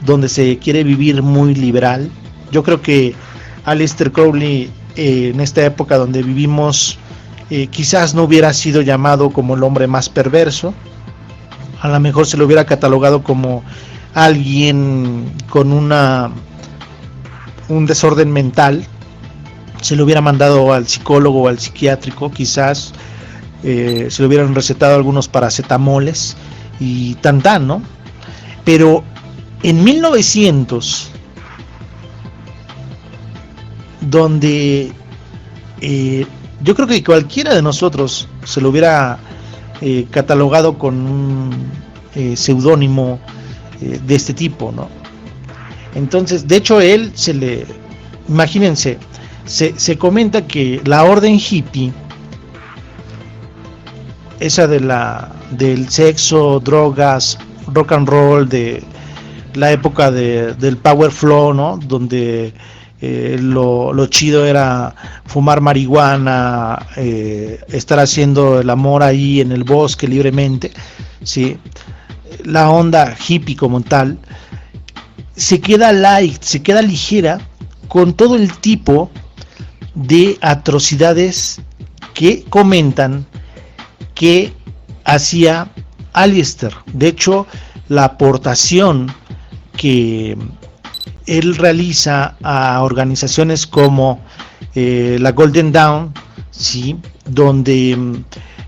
donde se quiere vivir muy liberal, yo creo que Aleister Crowley en esta época donde vivimos quizás no hubiera sido llamado como el hombre más perverso. A lo mejor se lo hubiera catalogado como alguien con un desorden mental. Se le hubiera mandado al psicólogo o al psiquiátrico, quizás se le hubieran recetado algunos paracetamoles y tan, ¿no? Pero en 1900, donde yo creo que cualquiera de nosotros se lo hubiera catalogado con un seudónimo de este tipo, ¿no? Entonces, de hecho, imagínense, se comenta que la orden hippie, esa del sexo, drogas, rock and roll, de la época del power flow, ¿no? Donde lo chido era fumar marihuana, estar haciendo el amor ahí en el bosque libremente, ¿sí? La onda hippie como tal se queda light, se queda ligera con todo el tipo de atrocidades que comentan que hacía Aleister. De hecho, la aportación que él realiza a organizaciones como la Golden Dawn, ¿sí? Donde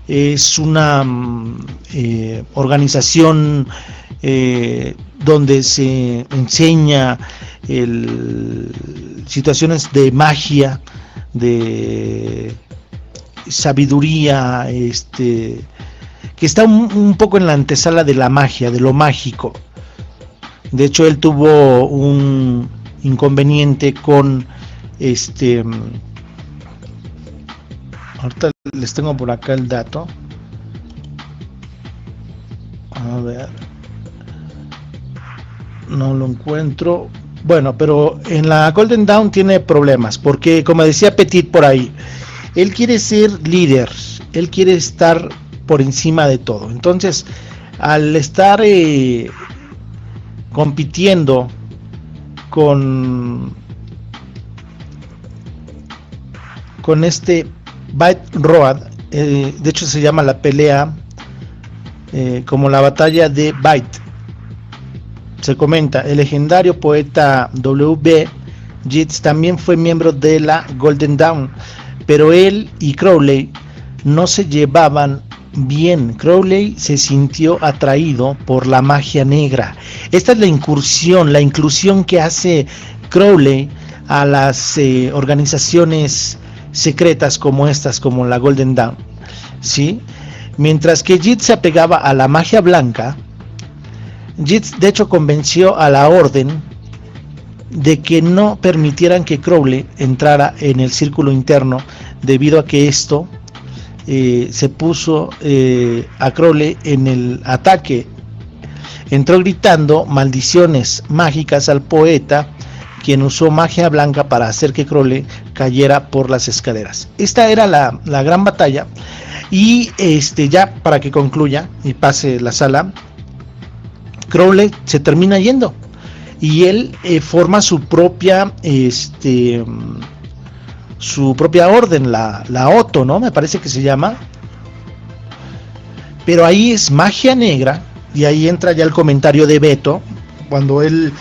es una organización donde se enseña situaciones de magia, de sabiduría, que está un poco en la antesala de la magia, de lo mágico. De hecho, él tuvo un inconveniente con ahorita les tengo por acá el dato. A ver, no lo encuentro. Bueno, pero en la Golden Dawn tiene problemas, porque como decía Petit por ahí, él quiere ser líder, él quiere estar por encima de todo. Entonces, al estar compitiendo con este Bite Road, de hecho se llama la pelea como la batalla de Bite. Se comenta, el legendario poeta W.B. Yeats también fue miembro de la Golden Dawn, pero él y Crowley no se llevaban bien. Crowley se sintió atraído por la magia negra. Esta es la inclusión que hace Crowley a las organizaciones secretas como estas, como la Golden Dawn, ¿sí? Mientras que Yeats se apegaba a la magia blanca, Yeats de hecho convenció a la orden de que no permitieran que Crowley entrara en el círculo interno, debido a que esto se puso a Crowley en el ataque. Entró gritando maldiciones mágicas al poeta, quien usó magia blanca para hacer que Crowley cayera por las escaleras. Esta era la gran batalla. Y ya para que concluya y pase la sala, Crowley se termina yendo y él forma su propia orden, la Otto, ¿no? Me parece que se llama. Pero ahí es magia negra, y ahí entra ya el comentario de Beto, cuando él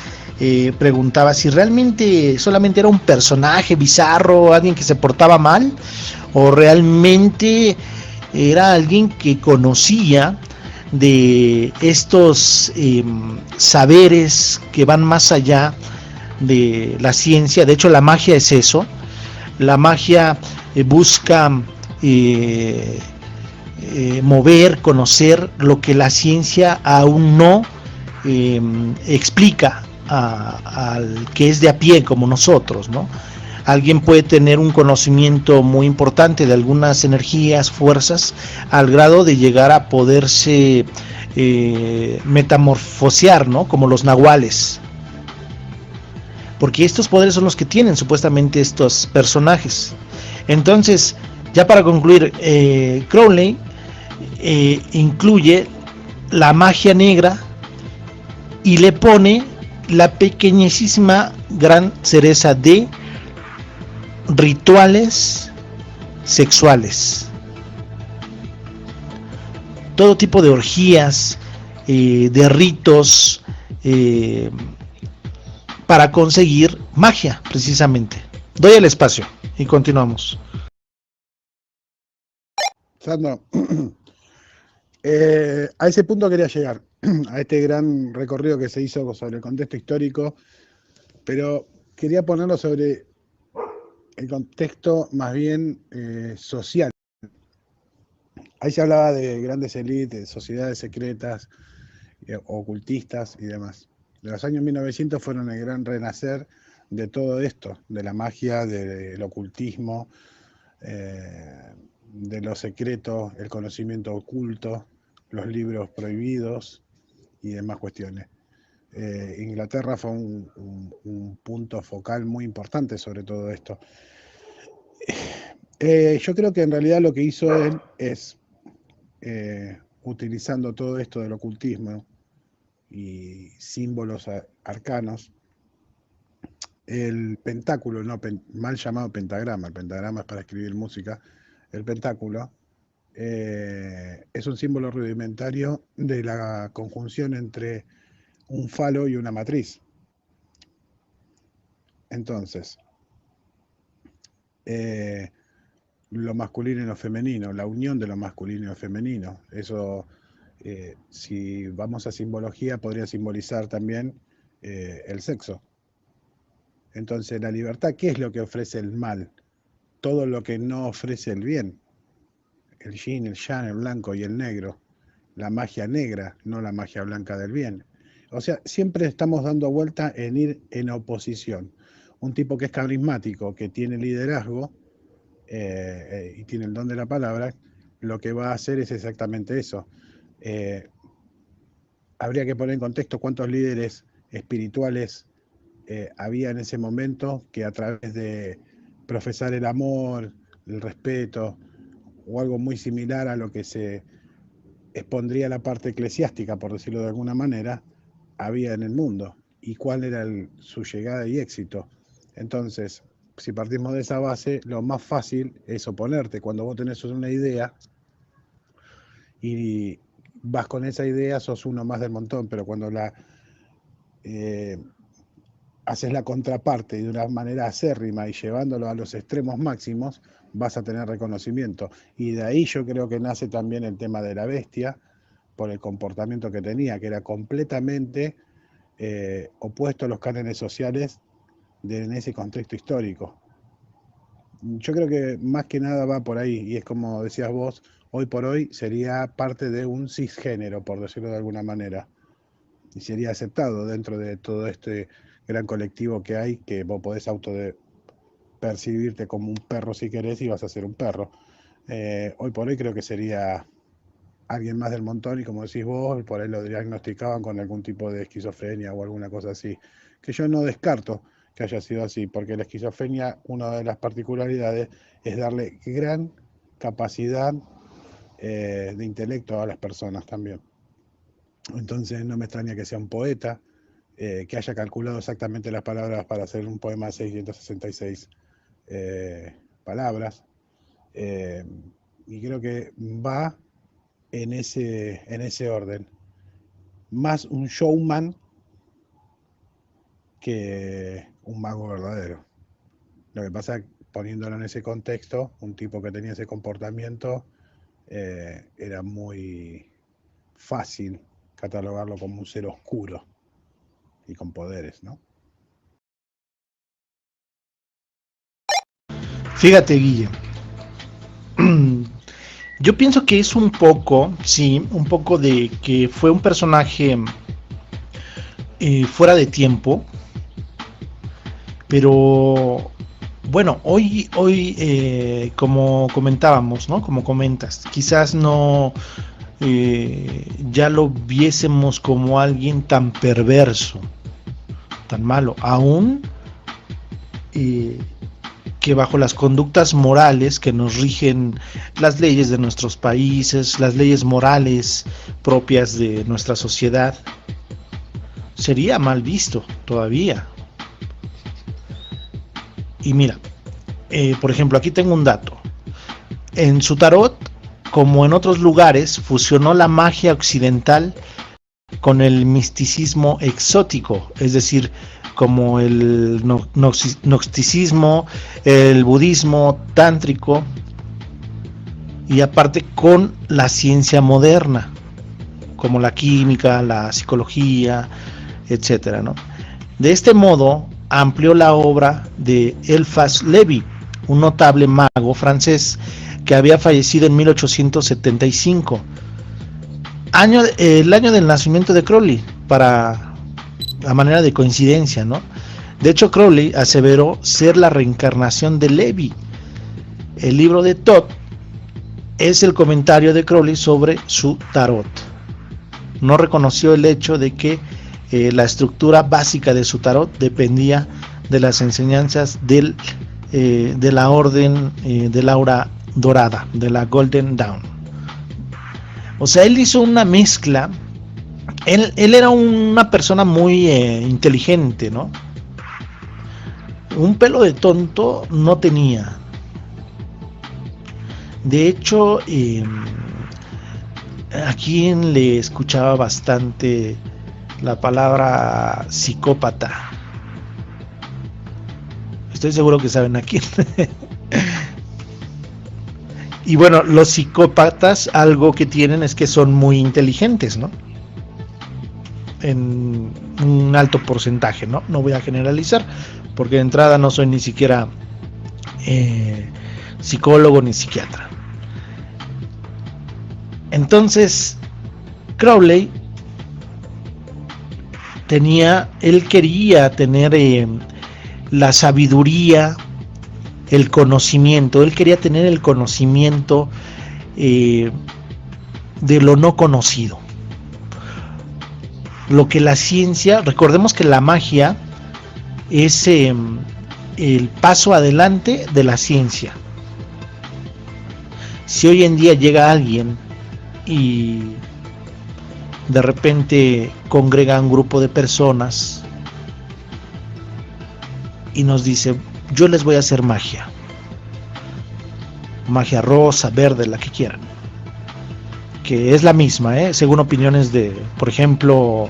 preguntaba si realmente solamente era un personaje bizarro, alguien que se portaba mal, o realmente era alguien que conocía de estos saberes que van más allá de la ciencia. De hecho, la magia es eso. La magia busca mover, conocer lo que la ciencia aún no explica al que es de a pie como nosotros, ¿no? Alguien puede tener un conocimiento muy importante de algunas energías, fuerzas, al grado de llegar a poderse metamorfosear, ¿no? Como los nahuales. Porque estos poderes son los que tienen supuestamente estos personajes. Entonces, ya para concluir, Crowley incluye la magia negra y le pone la pequeñísima gran cereza de rituales sexuales, todo tipo de orgías, de ritos, para conseguir magia, precisamente. Doy el espacio y continuamos. Sandro, a ese punto quería llegar. a este gran recorrido que se hizo sobre el contexto histórico, pero quería ponerlo sobre el contexto más bien social. Ahí se hablaba de grandes élites, de sociedades secretas, ocultistas y demás. De los años 1900 fueron el gran renacer de todo esto, de la magia, del ocultismo, de lo secreto, el conocimiento oculto, los libros prohibidos y demás cuestiones. Inglaterra fue un punto focal muy importante sobre todo esto. Yo creo que en realidad lo que hizo él es, utilizando todo esto del ocultismo y símbolos arcanos, el pentáculo, mal llamado pentagrama, el pentagrama es para escribir música, el pentáculo es un símbolo rudimentario de la conjunción entre un falo y una matriz. Entonces, lo masculino y lo femenino, la unión de lo masculino y lo femenino, eso, si vamos a simbología, podría simbolizar también el sexo. Entonces, la libertad, ¿qué es lo que ofrece el mal? Todo lo que no ofrece el bien. El yin, el yang, el blanco y el negro. La magia negra, no la magia blanca del bien. O sea, siempre estamos dando vuelta en ir en oposición. Un tipo que es carismático, que tiene liderazgo y tiene el don de la palabra, lo que va a hacer es exactamente eso. Habría que poner en contexto cuántos líderes espirituales había en ese momento que a través de profesar el amor, el respeto o algo muy similar a lo que se expondría la parte eclesiástica, por decirlo de alguna manera, había en el mundo y cuál era su llegada y éxito. Entonces, si partimos de esa base, lo más fácil es oponerte. Cuando vos tenés una idea y vas con esa idea, sos uno más del montón, pero cuando haces la contraparte de una manera acérrima y llevándolo a los extremos máximos, vas a tener reconocimiento. Y de ahí yo creo que nace también el tema de la bestia, por el comportamiento que tenía, que era completamente opuesto a los cánones sociales en ese contexto histórico. Yo creo que más que nada va por ahí, y es como decías vos, hoy por hoy sería parte de un cisgénero, por decirlo de alguna manera, y sería aceptado dentro de todo este gran colectivo que hay, que vos podés percibirte como un perro si querés y vas a ser un perro. Hoy por hoy creo que sería alguien más del montón y como decís vos, por ahí lo diagnosticaban con algún tipo de esquizofrenia o alguna cosa así, que yo no descarto que haya sido así, porque la esquizofrenia, una de las particularidades es darle gran capacidad de intelecto a las personas también. Entonces no me extraña que sea un poeta, que haya calculado exactamente las palabras para hacer un poema de 666 palabras, y creo que va en ese orden. Más un showman que un mago verdadero. Lo que pasa, poniéndolo en ese contexto, un tipo que tenía ese comportamiento, era muy fácil catalogarlo como un ser oscuro y con poderes, ¿no? Fíjate, Guille, yo pienso que es un poco de que fue un personaje fuera de tiempo, pero bueno, hoy como comentábamos, ¿no? Como comentas, quizás no ya lo viésemos como alguien tan perverso, tan malo, aún que bajo las conductas morales que nos rigen las leyes de nuestros países, las leyes morales propias de nuestra sociedad, sería mal visto todavía. Y mira, por ejemplo, aquí tengo un dato. En su tarot, como en otros lugares, fusionó la magia occidental con el misticismo exótico, es decir, como el gnosticismo, el budismo tántrico, y aparte con la ciencia moderna, como la química, la psicología, etcétera, ¿no? De este modo amplió la obra de Eliphas Levi, un notable mago francés que había fallecido en 1875, el año del nacimiento de Crowley, a manera de coincidencia, ¿no? De hecho, Crowley aseveró ser la reencarnación de Levi. El libro de Thoth es el comentario de Crowley sobre su tarot. No reconoció el hecho de que la estructura básica de su tarot dependía de las enseñanzas de la orden del aura dorada, de la Golden Dawn. O sea, él hizo una mezcla. Él era una persona muy inteligente, ¿no? Un pelo de tonto no tenía. De hecho, a quien le escuchaba bastante la palabra psicópata. Estoy seguro que saben a quién. Y bueno, los psicópatas algo que tienen es que son muy inteligentes, ¿no? En un alto porcentaje, ¿no? No voy a generalizar, porque de entrada no soy ni siquiera psicólogo ni psiquiatra. Entonces, Crowley él quería tener la sabiduría, el conocimiento. Él quería tener el conocimiento de lo no conocido. Lo que la ciencia, recordemos que la magia es el paso adelante de la ciencia. Si hoy en día llega alguien y de repente congrega a un grupo de personas y nos dice: yo les voy a hacer magia rosa, verde, la que quieran, que es la misma, según opiniones de, por ejemplo,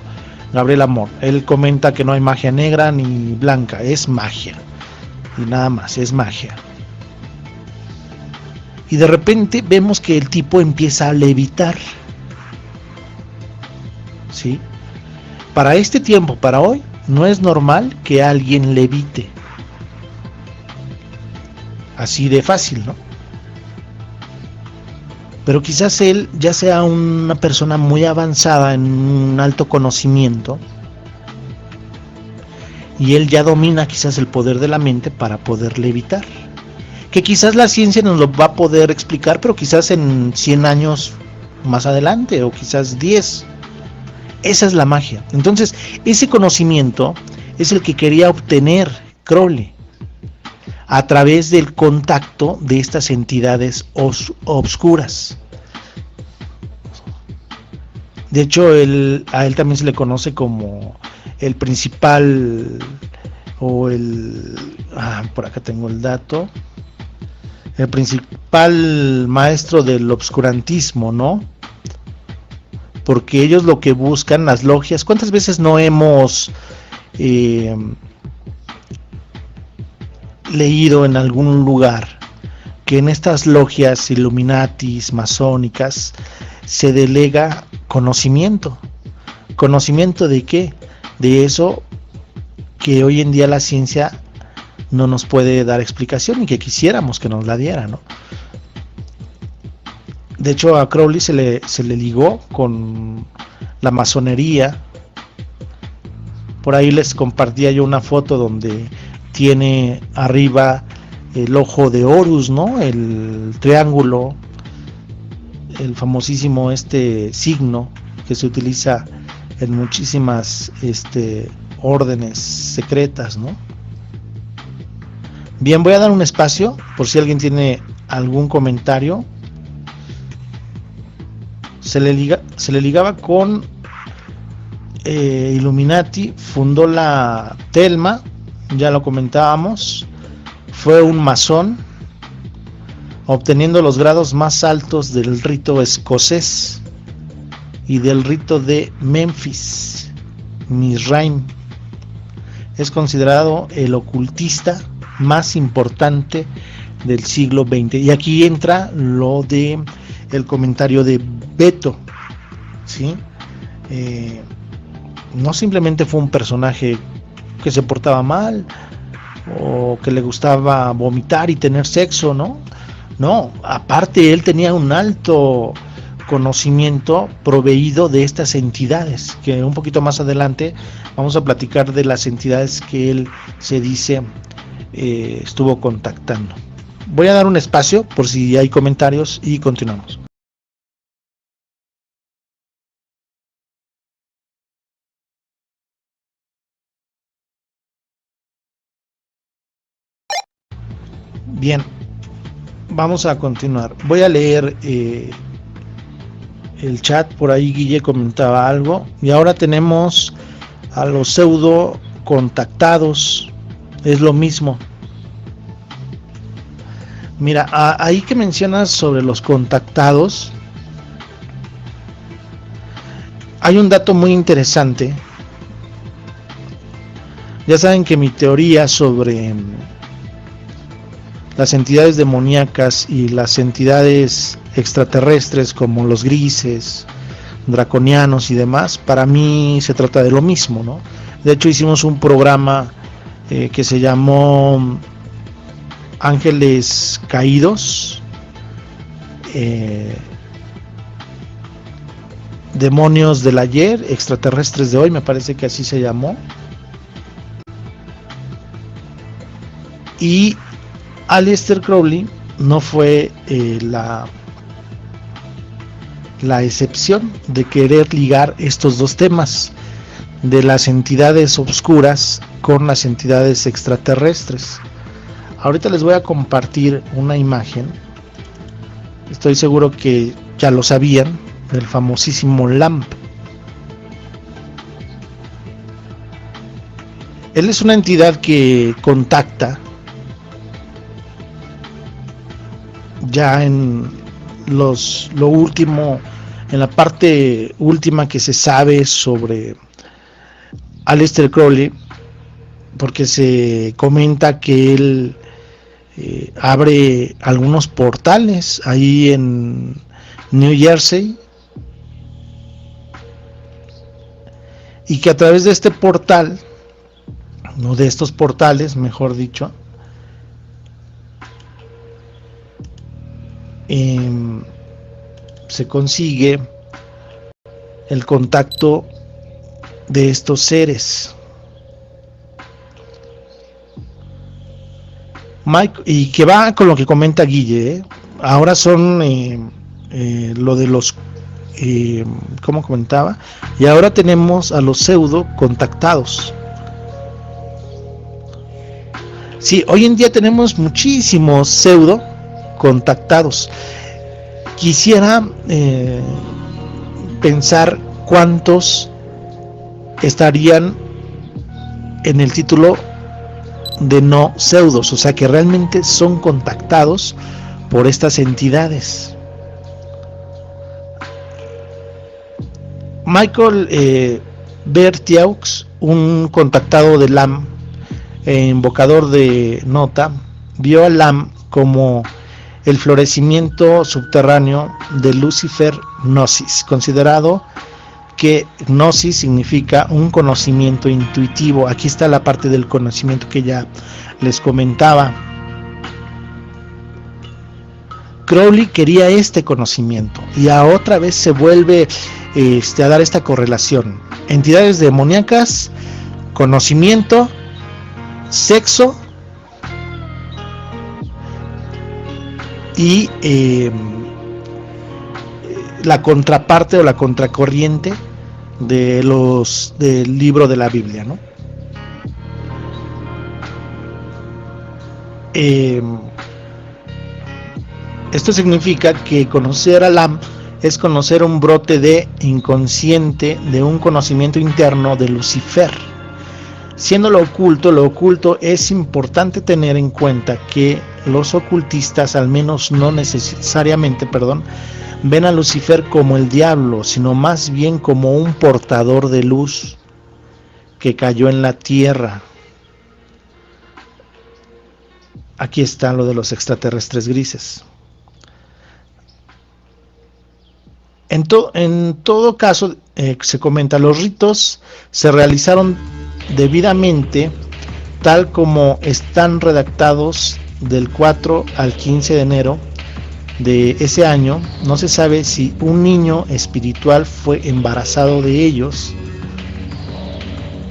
Gabriel Amor. Él comenta que no hay magia negra ni blanca, es magia y nada más, es magia. Y de repente vemos que el tipo empieza a levitar, ¿sí? Para este tiempo, para hoy, no es normal que alguien levite así de fácil, ¿no? Pero quizás él ya sea una persona muy avanzada en un alto conocimiento y él ya domina quizás el poder de la mente para poder levitar, que quizás la ciencia nos lo va a poder explicar, pero quizás en 100 años más adelante, o quizás 10. Esa es la magia. Entonces, ese conocimiento es el que quería obtener Crowley a través del contacto de estas entidades obscuras. De hecho, a él también se le conoce como el principal, o por acá tengo el dato, el principal maestro del obscurantismo, ¿no? Porque ellos lo que buscan, las logias, ¿cuántas veces no hemos leído en algún lugar que en estas logias Illuminatis, masónicas, se delega conocimiento? ¿Conocimiento de qué? De eso que hoy en día la ciencia no nos puede dar explicación y que quisiéramos que nos la diera, ¿no? De hecho, a Crowley se le ligó con la masonería. Por ahí les compartía yo una foto donde tiene arriba el ojo de Horus, ¿no? El triángulo, el famosísimo signo que se utiliza en muchísimas órdenes secretas, ¿no? Bien, voy a dar un espacio por si alguien tiene algún comentario. Se le ligaba con Illuminati, fundó la Telma, ya lo comentábamos, fue un masón, obteniendo los grados más altos del rito escocés y del rito de Memphis, Mizraim. Es considerado el ocultista más importante del siglo XX. Y aquí entra lo de el comentario de Beto, ¿sí? no simplemente fue un personaje que se portaba mal o que le gustaba vomitar y tener sexo, ¿no? No, aparte él tenía un alto conocimiento proveído de estas entidades, que un poquito más adelante vamos a platicar de las entidades que él se dice estuvo contactando. Voy a dar un espacio por si hay comentarios y continuamos. Bien, vamos a continuar. Voy a leer el chat. Por ahí Guille comentaba algo. Y ahora tenemos a los pseudo contactados. Es lo mismo. Mira, ahí que mencionas sobre los contactados, hay un dato muy interesante. Ya saben que mi teoría sobre las entidades demoníacas y las entidades extraterrestres como los grises, draconianos y demás, para mí se trata de lo mismo, ¿no? De hecho hicimos un programa que se llamó Ángeles Caídos, Demonios del Ayer, Extraterrestres de Hoy, me parece que así se llamó. Y Aleister Crowley no fue la excepción de querer ligar estos dos temas de las entidades obscuras con las entidades extraterrestres. Ahorita les voy a compartir una imagen. Estoy seguro que ya lo sabían, del famosísimo Lamb. Él es una entidad que contacta ya en lo último, en la parte última que se sabe sobre Aleister Crowley, porque se comenta que él abre algunos portales ahí en New Jersey, y que a través de este portal, no de estos portales, mejor dicho, se consigue el contacto de estos seres. Mike, y que va con lo que comenta Guille, ahora son lo de los como comentaba, y ahora tenemos a los pseudo contactados. Sí, hoy en día tenemos muchísimos pseudo contactados. Quisiera pensar cuántos estarían en el título de no pseudos, o sea que realmente son contactados por estas entidades. Michael Bertiaux, un contactado de Lam, invocador de Nota, vio a Lam como el florecimiento subterráneo de Lucifer Gnosis, considerado que Gnosis significa un conocimiento intuitivo. Aquí está la parte del conocimiento que ya les comentaba. Crowley quería este conocimiento y a otra vez se vuelve a dar esta correlación: entidades demoníacas, conocimiento, sexo y la contraparte o la contracorriente del libro de la Biblia, ¿no? Esto significa que conocer a Lam es conocer un brote de inconsciente, de un conocimiento interno de Lucifer. Siendo lo oculto es importante tener en cuenta que los ocultistas, al menos no necesariamente, ven a Lucifer como el diablo, sino más bien como un portador de luz que cayó en la tierra. Aquí está lo de los extraterrestres grises. En todo caso, se comenta, los ritos se realizaron debidamente tal como están redactados del 4 al 15 de enero de ese año. No se sabe si un niño espiritual fue embarazado de ellos.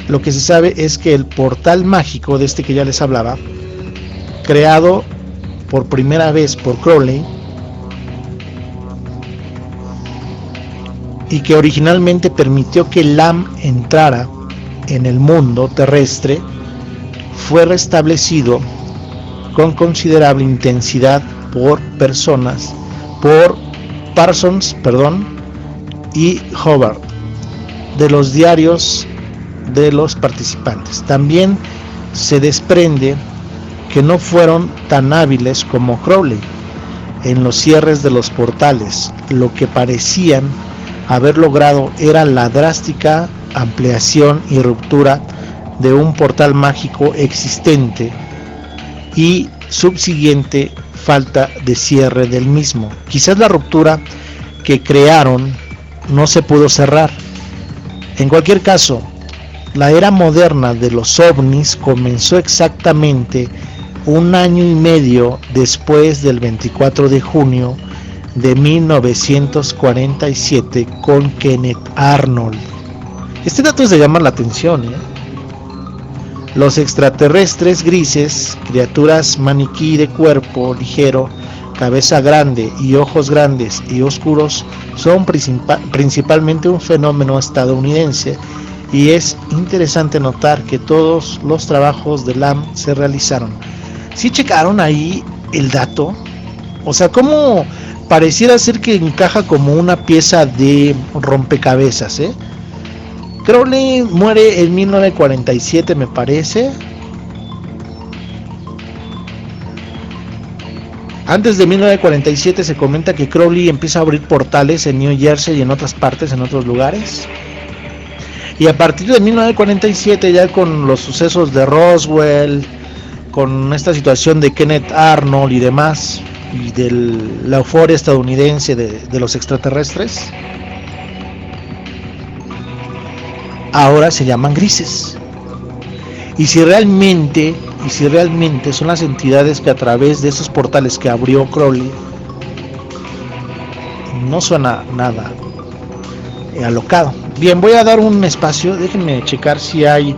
Lo que se sabe es que el portal mágico de este que ya les hablaba, creado por primera vez por Crowley y que originalmente permitió que Lam entrara en el mundo terrestre, fue restablecido con considerable intensidad por Parsons, y Hobart, de los diarios de los participantes. También se desprende que no fueron tan hábiles como Crowley en los cierres de los portales. Lo que parecían haber logrado era la drástica ampliación y ruptura de un portal mágico existente y subsiguiente falta de cierre del mismo. Quizás la ruptura que crearon no se pudo cerrar. En cualquier caso, la era moderna de los ovnis comenzó exactamente un año y medio después del 24 de junio de 1947 con Kenneth Arnold. Este dato es de llamar la atención, Los extraterrestres grises, criaturas maniquí de cuerpo ligero, cabeza grande y ojos grandes y oscuros, son principalmente un fenómeno estadounidense, y es interesante notar que todos los trabajos de Lam se realizaron. ¿Sí checaron ahí el dato? O sea, ¿cómo pareciera ser que encaja como una pieza de rompecabezas, Crowley muere en 1947, me parece. Antes de 1947 se comenta que Crowley empieza a abrir portales en New Jersey y en otras partes, en otros lugares. Y a partir de 1947, ya con los sucesos de Roswell, con esta situación de Kenneth Arnold y demás, y de la euforia estadounidense de los extraterrestres, ahora se llaman grises. Y si realmente son las entidades que a través de esos portales que abrió Crowley, no suena nada alocado. Bien, voy a dar un espacio, déjenme checar si hay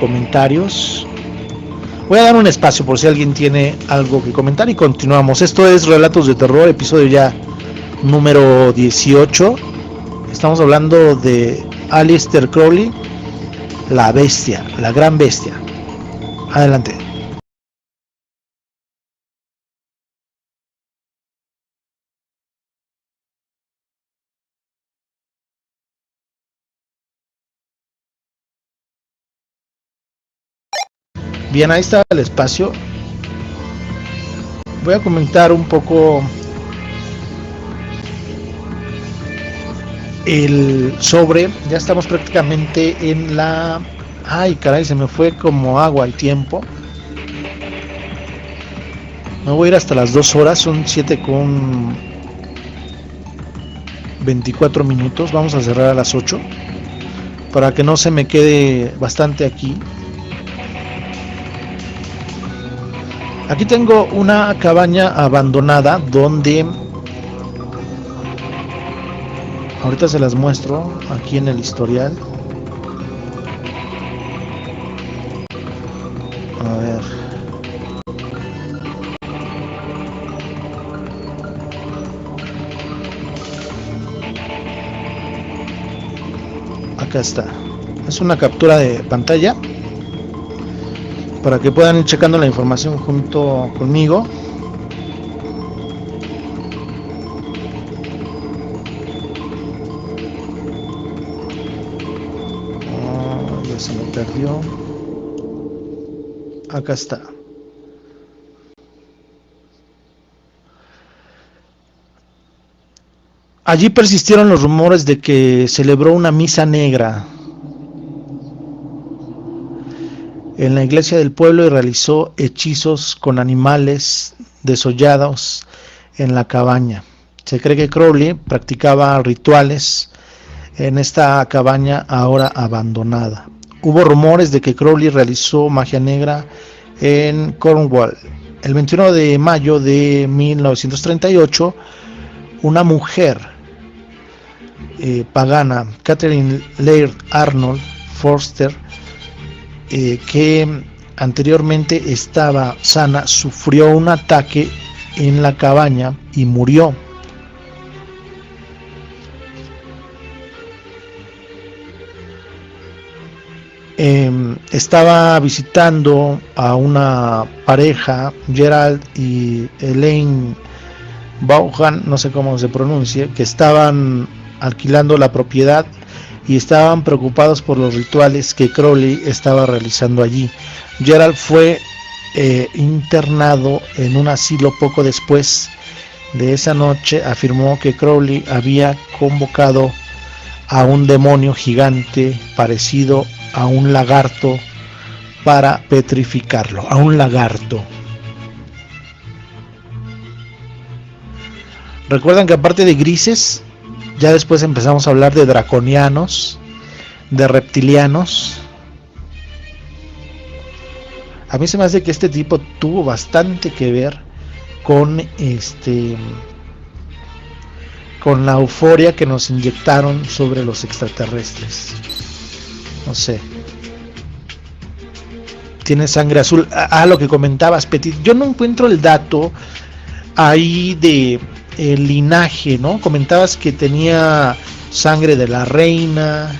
comentarios. Voy a dar un espacio por si alguien tiene algo que comentar y continuamos. Esto es Relatos de Terror, episodio ya número 18. Estamos hablando de Aleister Crowley, la bestia, la gran bestia. Adelante. Bien, ahí está el espacio. Voy a comentar un poco ya estamos prácticamente en la... Ay, caray, se me fue como agua el tiempo. Me voy a ir hasta las 2 horas, son 7:24. Vamos a cerrar a las 8 para que no se me quede bastante aquí. Aquí tengo una cabaña abandonada donde ahorita se las muestro aquí en el historial. A ver. Acá está. Es una captura de pantalla para que puedan ir checando la información junto conmigo. Ya se me perdió. Acá está. Allí persistieron los rumores de que celebró una misa negra en la iglesia del pueblo y realizó hechizos con animales desollados en la cabaña. Se cree que Crowley practicaba rituales en esta cabaña ahora abandonada. Hubo rumores de que Crowley realizó magia negra en Cornwall. El 21 de mayo de 1938, una mujer pagana, Catherine Laird Arnold Forster, que anteriormente estaba sana, sufrió un ataque en la cabaña y murió. Estaba visitando a una pareja, Gerald y Elaine Vaughan, no sé cómo se pronuncie, que estaban alquilando la propiedad y estaban preocupados por los rituales que Crowley estaba realizando allí. Gerald fue internado en un asilo poco después de esa noche. Afirmó que Crowley había convocado a un demonio gigante parecido a un lagarto para petrificarlo, a un lagarto. Recuerdan que aparte de grises, ya después empezamos a hablar de draconianos, de reptilianos. A mí se me hace que este tipo tuvo bastante que ver con con la euforia que nos inyectaron sobre los extraterrestres. No sé. Tiene sangre azul. Lo que comentabas, Petit. Yo no encuentro el dato ahí de el linaje, ¿no? Comentabas que tenía sangre de la reina.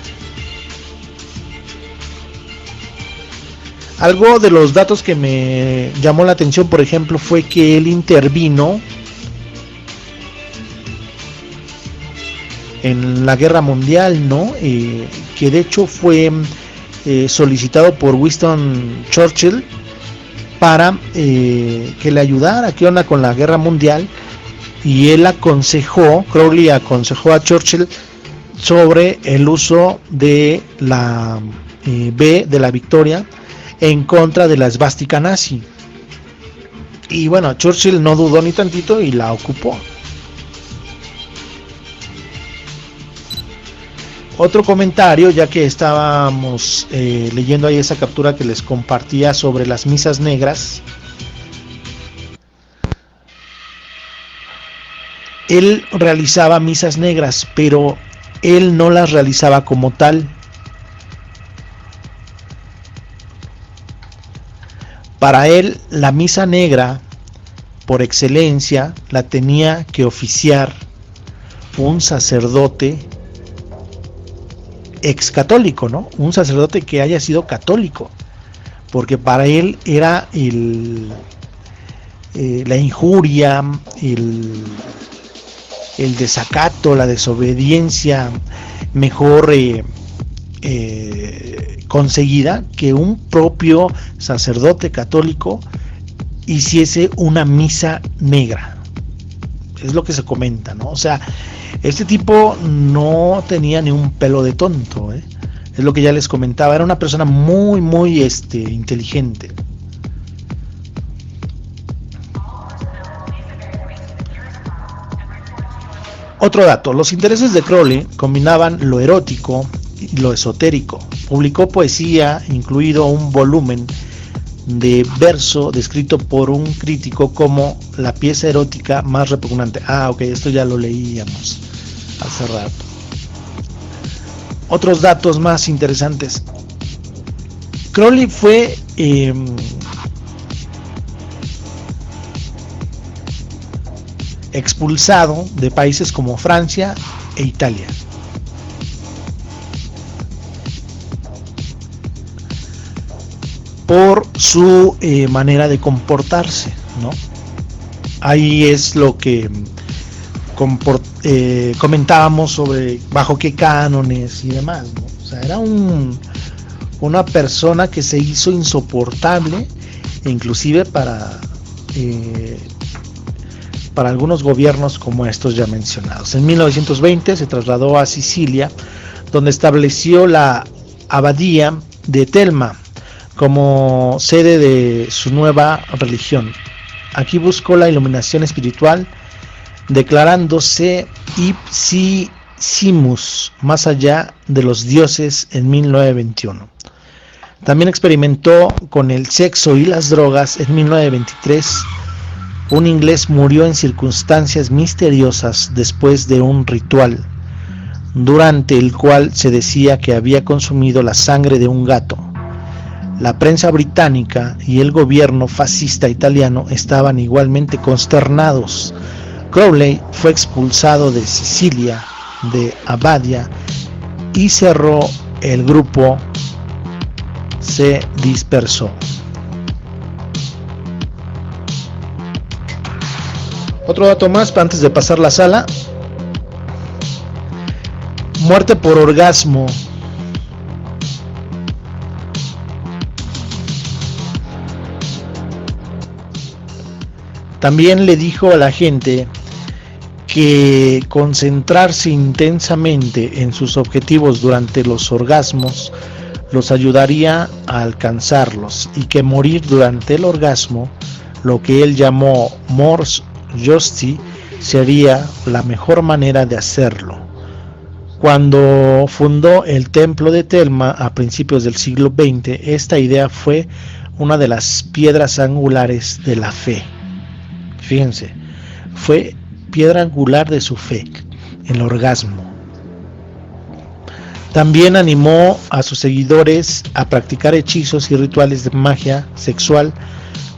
Algo de los datos que me llamó la atención, por ejemplo, fue que él intervino en la guerra mundial, ¿no? Que de hecho fue solicitado por Winston Churchill para que le ayudara, qué onda con la guerra mundial, y él Crowley aconsejó a Churchill sobre el uso de la B de la victoria en contra de la esvástica nazi. Y bueno, Churchill no dudó ni tantito y la ocupó. Otro comentario, ya que estábamos leyendo ahí esa captura que les compartía sobre las misas negras. Él realizaba misas negras, pero él no las realizaba como tal. Para él, la misa negra, por excelencia, la tenía que oficiar un sacerdote ex católico, ¿no? Un sacerdote que haya sido católico, porque para él era la injuria, el desacato, la desobediencia mejor conseguida que un propio sacerdote católico hiciese una misa negra. Es lo que se comenta, ¿no? O sea, este tipo no tenía ni un pelo de tonto, ¿eh? Es lo que ya les comentaba, era una persona muy, muy inteligente. Otro dato, los intereses de Crowley combinaban lo erótico y lo esotérico. Publicó poesía, incluido un volumen de verso descrito por un crítico como la pieza erótica más repugnante. Ok, esto ya lo leíamos hace rato. Otros datos más interesantes. Crowley fue expulsado de países como Francia e Italia. Por su manera de comportarse, ¿no? Ahí es lo que comentábamos sobre bajo qué cánones y demás, ¿no? O sea, era una persona que se hizo insoportable, inclusive para algunos gobiernos como estos ya mencionados. En 1920 se trasladó a Sicilia, donde estableció la abadía de Telma como sede de su nueva religión. Aquí buscó la iluminación espiritual declarándose ipsissimus, más allá de los dioses, en 1921. También experimentó con el sexo y las drogas en 1923. Un inglés murió en circunstancias misteriosas después de un ritual, durante el cual se decía que había consumido la sangre de un gato. La prensa británica y el gobierno fascista italiano estaban igualmente consternados. Crowley fue expulsado de Sicilia, de Abbadia, y cerró el grupo. Se dispersó. Otro dato más antes de pasar la sala. Muerte por orgasmo. También le dijo a la gente que concentrarse intensamente en sus objetivos durante los orgasmos los ayudaría a alcanzarlos, y que morir durante el orgasmo, lo que él llamó mors justi, sería la mejor manera de hacerlo. Cuando fundó el templo de Telma a principios del siglo XX, esta idea fue una de las piedras angulares de la fe. Fíjense, fue piedra angular de su fe, el orgasmo. También animó a sus seguidores a practicar hechizos y rituales de magia sexual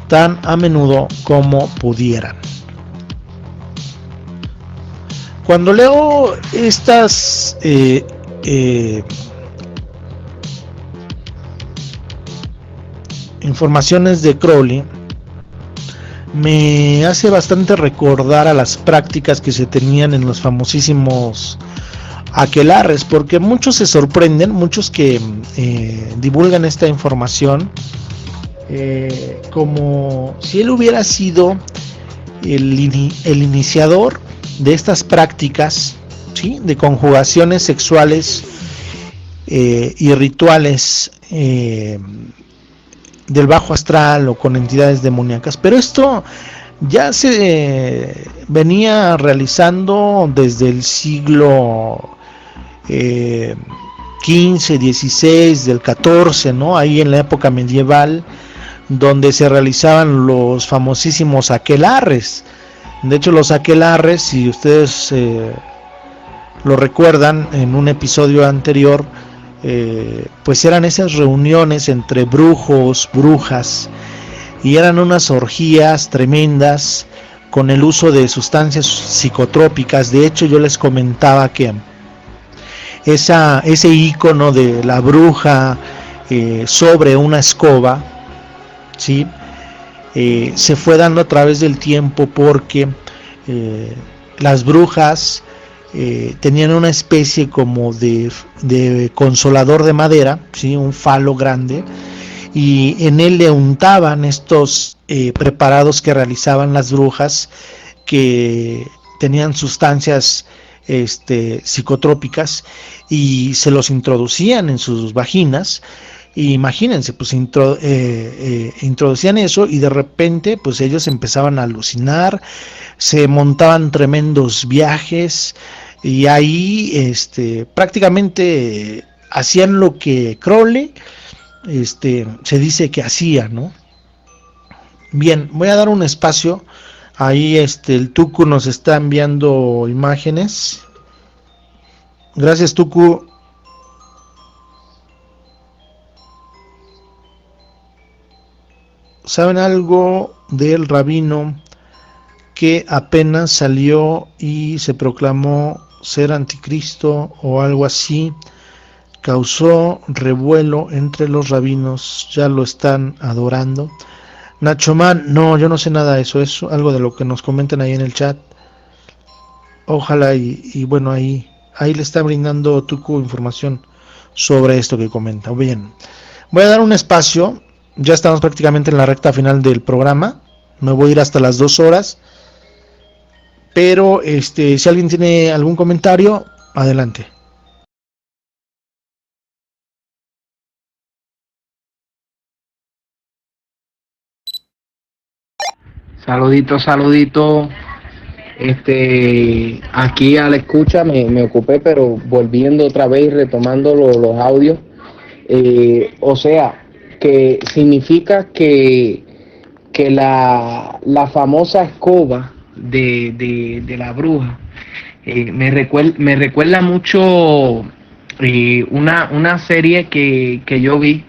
tan a menudo como pudieran. Cuando leo estas informaciones de Crowley, me hace bastante recordar a las prácticas que se tenían en los famosísimos aquelarres, porque muchos se sorprenden, muchos que divulgan esta información, como si él hubiera sido el iniciador de estas prácticas, ¿sí?, de conjugaciones sexuales y rituales del bajo astral o con entidades demoníacas. Pero esto ya se venía realizando desde el siglo XV, XVI, del XIV, ¿no? Ahí en la época medieval, donde se realizaban los famosísimos aquelarres. De hecho, los aquelarres, si ustedes lo recuerdan en un episodio anterior, pues eran esas reuniones entre brujos, brujas, y eran unas orgías tremendas con el uso de sustancias psicotrópicas. De hecho, yo les comentaba que ese icono de la bruja sobre una escoba, ¿sí?, se fue dando a través del tiempo, porque las brujas tenían una especie como de consolador de madera, ¿sí?, un falo grande, y en él le untaban estos preparados que realizaban las brujas, que tenían sustancias psicotrópicas, y se los introducían en sus vaginas. Y imagínense, pues introducían eso, y de repente pues ellos empezaban a alucinar, se montaban tremendos viajes, y ahí prácticamente hacían lo que Crowley se dice que hacía, ¿no? Bien, voy a dar un espacio. Ahí el Tucu nos está enviando imágenes. Gracias, Tucu. ¿Saben algo del rabino que apenas salió y se proclamó ser anticristo o algo así? Causó revuelo entre los rabinos, ya lo están adorando. Nacho Man, no, yo no sé nada de eso, es algo de lo que nos comentan ahí en el chat. Ojalá y bueno, ahí le está brindando Tucu información sobre esto que comenta. Bien, voy a dar un espacio. Ya estamos prácticamente en la recta final del programa. Me voy a ir hasta las 2 horas. Pero si alguien tiene algún comentario, adelante. Saludito. Aquí a la escucha me ocupé, pero volviendo otra vez y retomando los audios, o sea, que significa que la famosa escoba de la bruja me recuerda mucho una serie que yo vi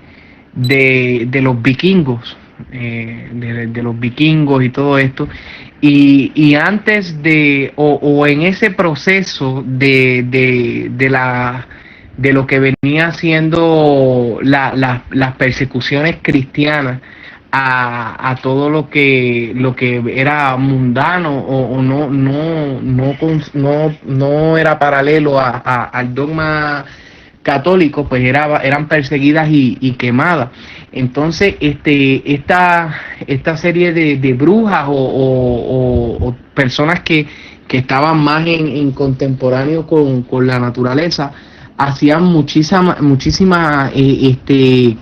de los vikingos, de los vikingos y todo esto. Y antes o en ese proceso de lo que venía siendo las persecuciones cristianas a todo lo que era mundano o no era paralelo al dogma católico, pues eran perseguidas y quemadas. Entonces, esta serie de brujas o personas que estaban más en contemporáneo con la naturaleza, hacían muchísimas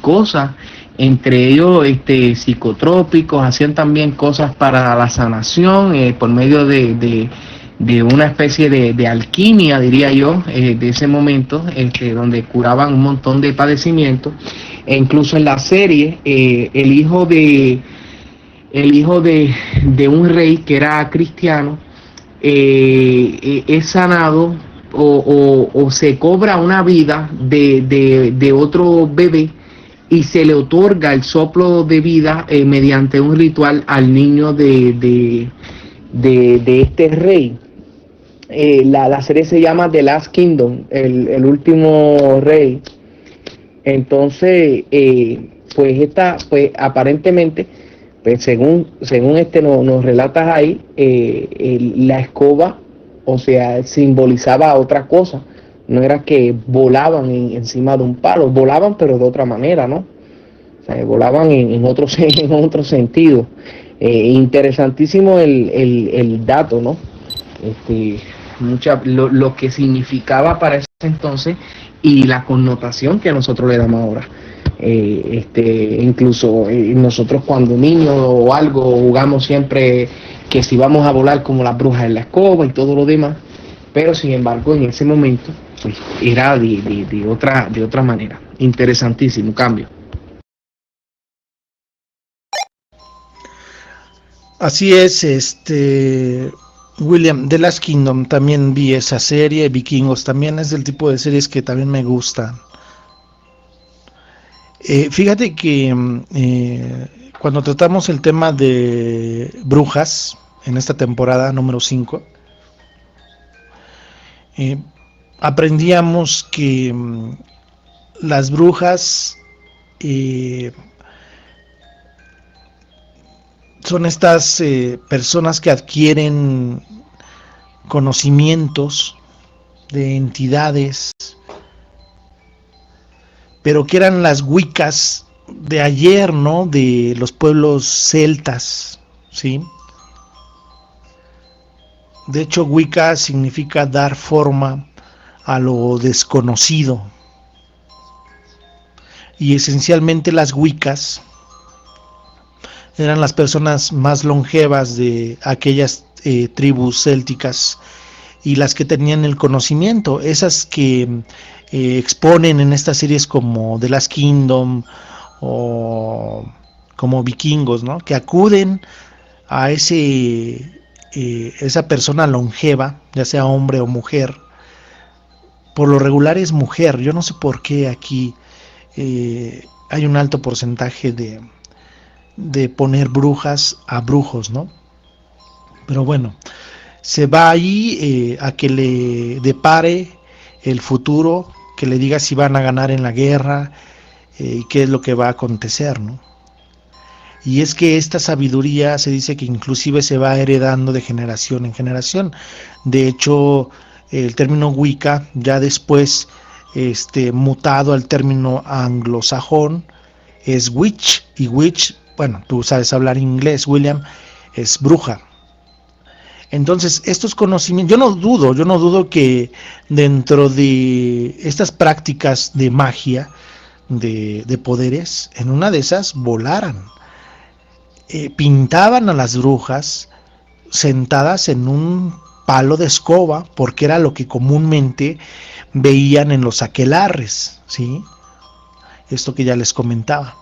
cosas, entre ellos psicotrópicos, hacían también cosas para la sanación por medio de una especie de alquimia, diría yo, de ese momento, donde curaban un montón de padecimientos. E incluso en la serie, el hijo de un rey que era cristiano es sanado o se cobra una vida de otro bebé y se le otorga el soplo de vida mediante un ritual al niño de este rey. La serie se llama The Last Kingdom, el último rey. Entonces, pues aparentemente, pues según nos relatas ahí, la escoba, o sea, simbolizaba otra cosa. No era que volaban encima de un palo, volaban pero de otra manera, ¿no? O sea, volaban en otro sentido. Interesantísimo el dato, ¿no? Lo que significaba para ese entonces y la connotación que nosotros le damos ahora. Incluso nosotros cuando niños o algo jugamos siempre que si vamos a volar como las brujas en la escoba y todo lo demás, pero sin embargo en ese momento pues, era de otra manera. Interesantísimo cambio. Así es, William, The Last Kingdom, también vi esa serie, Vikingos también es del tipo de series que también me gustan. Fíjate que cuando tratamos el tema de brujas en esta temporada número 5, aprendíamos que las brujas son estas personas que adquieren conocimientos de entidades, pero que eran las wiccas de ayer, ¿no? De los pueblos celtas, ¿sí? De hecho, wicca significa dar forma a lo desconocido. Y esencialmente las wiccas eran las personas más longevas de aquellas tribus célticas y las que tenían el conocimiento, esas que exponen en estas series como The Last Kingdom o como Vikingos, ¿no? Que acuden a esa persona longeva, ya sea hombre o mujer. Por lo regular es mujer. Yo no sé por qué aquí hay un alto porcentaje de poner brujas a brujos, ¿no? Pero bueno, se va ahí a que le depare el futuro, que le diga si van a ganar en la guerra y qué es lo que va a acontecer, ¿no? Y es que esta sabiduría se dice que inclusive se va heredando de generación en generación. De hecho, el término Wicca ya después mutado al término anglosajón es witch, y witch, bueno, tú sabes hablar inglés, William, es bruja. Entonces, estos conocimientos, yo no dudo que dentro de estas prácticas de magia, de poderes, en una de esas volaran. Pintaban a las brujas sentadas en un palo de escoba, porque era lo que comúnmente veían en los aquelarres, ¿sí? Esto que ya les comentaba.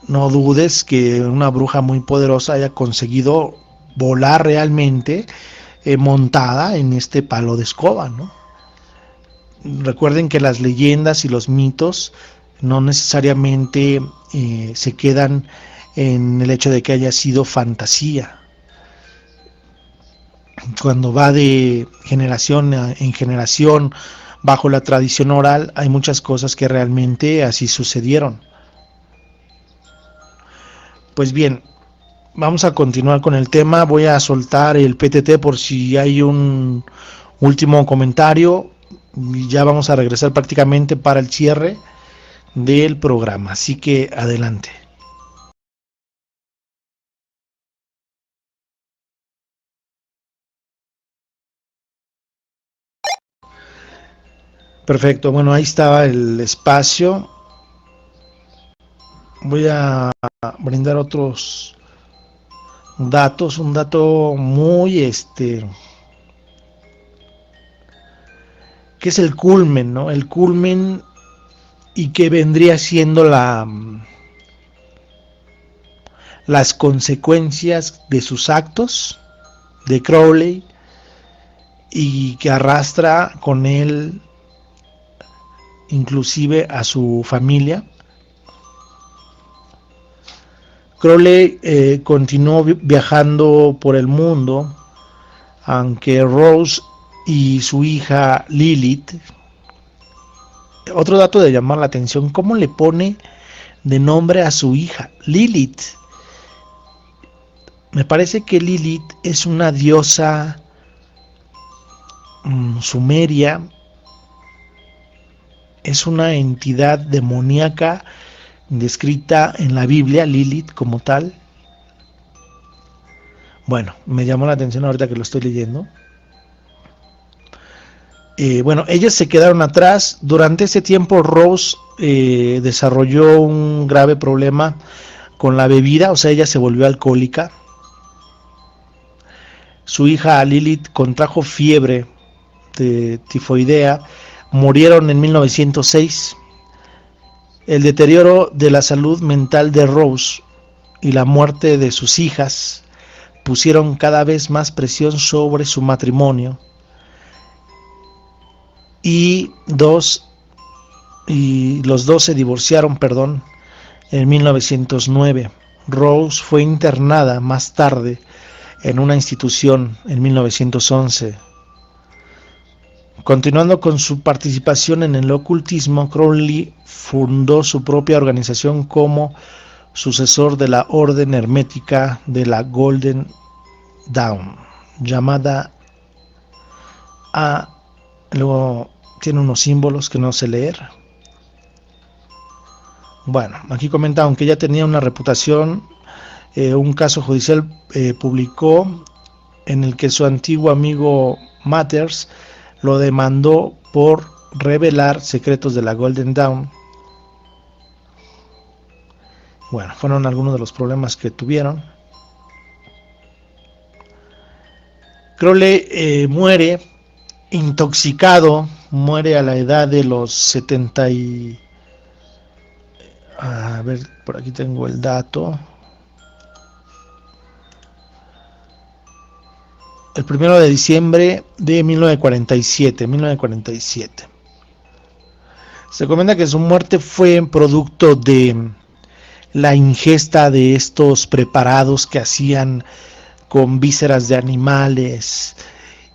No dudes que una bruja muy poderosa haya conseguido volar realmente montada en este palo de escoba, ¿no? Recuerden que las leyendas y los mitos no necesariamente se quedan en el hecho de que haya sido fantasía. Cuando va de generación en generación bajo la tradición oral, hay muchas cosas que realmente así sucedieron. Pues bien, vamos a continuar con el tema. Voy a soltar el PTT por si hay un último comentario. Y ya vamos a regresar prácticamente para el cierre del programa. Así que adelante. Perfecto, bueno, ahí estaba el espacio. Voy a brindar otros datos, un dato muy que es el culmen, ¿no? El culmen y que vendría siendo las consecuencias de sus actos de Crowley y que arrastra con él inclusive a su familia. Crowley continuó viajando por el mundo, aunque Rose y su hija Lilith. Otro dato de llamar la atención, ¿cómo le pone de nombre a su hija? Lilith. Me parece que Lilith es una diosa sumeria, es una entidad demoníaca descrita en la Biblia, Lilith como tal. Bueno, me llamó la atención ahorita que lo estoy leyendo. Bueno, ellos se quedaron atrás. Durante ese tiempo Rose desarrolló un grave problema con la bebida, o sea, ella se volvió alcohólica. Su hija Lilith contrajo fiebre tifoidea, murieron en 1906. El deterioro de la salud mental de Rose y la muerte de sus hijas pusieron cada vez más presión sobre su matrimonio. Y los dos se divorciaron, en 1909. Rose fue internada más tarde en una institución en 1911. Continuando con su participación en el ocultismo, Crowley fundó su propia organización como sucesor de la orden hermética de la Golden Dawn, llamada luego tiene unos símbolos que no sé leer. Bueno, aquí comenta, aunque ya tenía una reputación, un caso judicial publicó en el que su antiguo amigo Matters lo demandó por revelar secretos de la Golden Dawn. Bueno, fueron algunos de los problemas que tuvieron. Crowley muere intoxicado, muere a la edad de los 70 y... A ver, por aquí tengo el dato. El 1 de diciembre de 1947. Se comenta que su muerte fue producto de la ingesta de estos preparados que hacían con vísceras de animales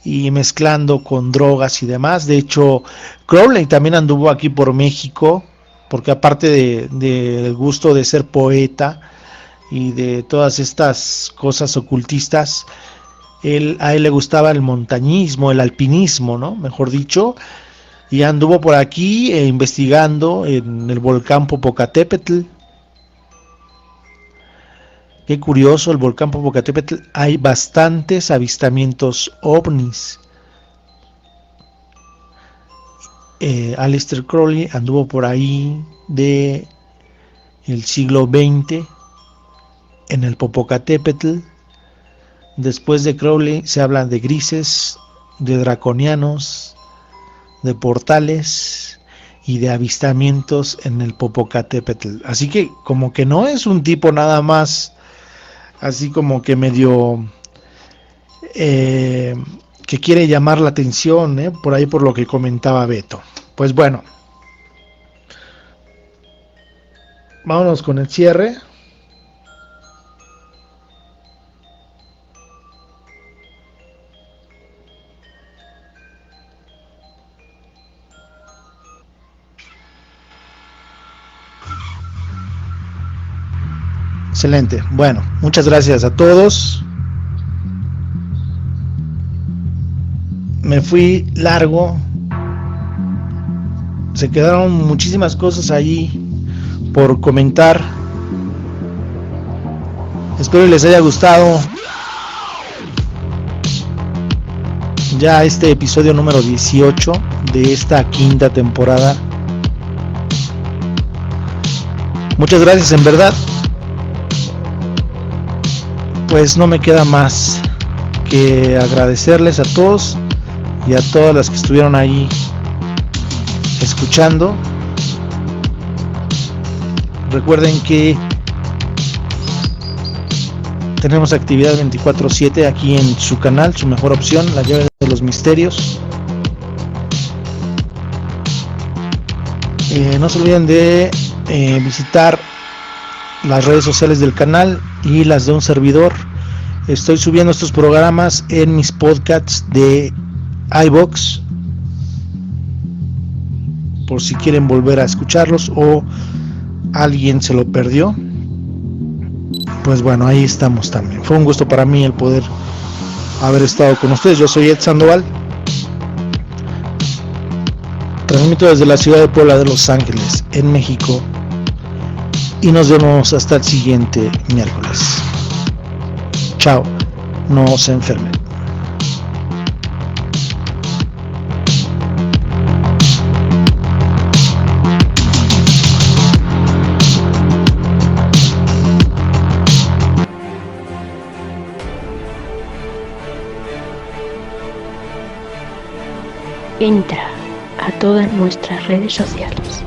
y mezclando con drogas y demás. De hecho, Crowley también anduvo aquí por México, porque aparte del gusto de ser poeta y de todas estas cosas ocultistas, a él le gustaba el montañismo, el alpinismo, ¿no? Mejor dicho, y anduvo por aquí investigando en el volcán Popocatépetl. Qué curioso, el volcán Popocatépetl, hay bastantes avistamientos ovnis. Aleister Crowley anduvo por ahí de el siglo XX en el Popocatépetl, Después de Crowley se habla de grises, de draconianos, de portales y de avistamientos en el Popocatépetl. Así que como que no es un tipo nada más así como que medio que quiere llamar la atención, por ahí por lo que comentaba Beto. Pues bueno, vámonos con el cierre. Excelente. Bueno, muchas gracias a todos. Me fui largo. Se quedaron muchísimas cosas ahí por comentar. Espero les haya gustado ya este episodio número 18 de esta quinta temporada. Muchas gracias, en verdad. Pues no me queda más que agradecerles a todos y a todas las que estuvieron ahí escuchando. Recuerden que tenemos actividad 24/7 aquí en su canal, su mejor opción, La Llave de los Misterios. No se olviden de visitar las redes sociales del canal y las de un servidor. Estoy subiendo estos programas en mis podcasts de iVoox, por si quieren volver a escucharlos o alguien se lo perdió. Pues bueno, ahí estamos también. Fue un gusto para mí el poder haber estado con ustedes. Yo soy Ed Sandoval. Transmito desde la ciudad de Puebla de Los Ángeles, en México. Y nos vemos hasta el siguiente miércoles. Chao, no se enfermen. Entra a todas nuestras redes sociales.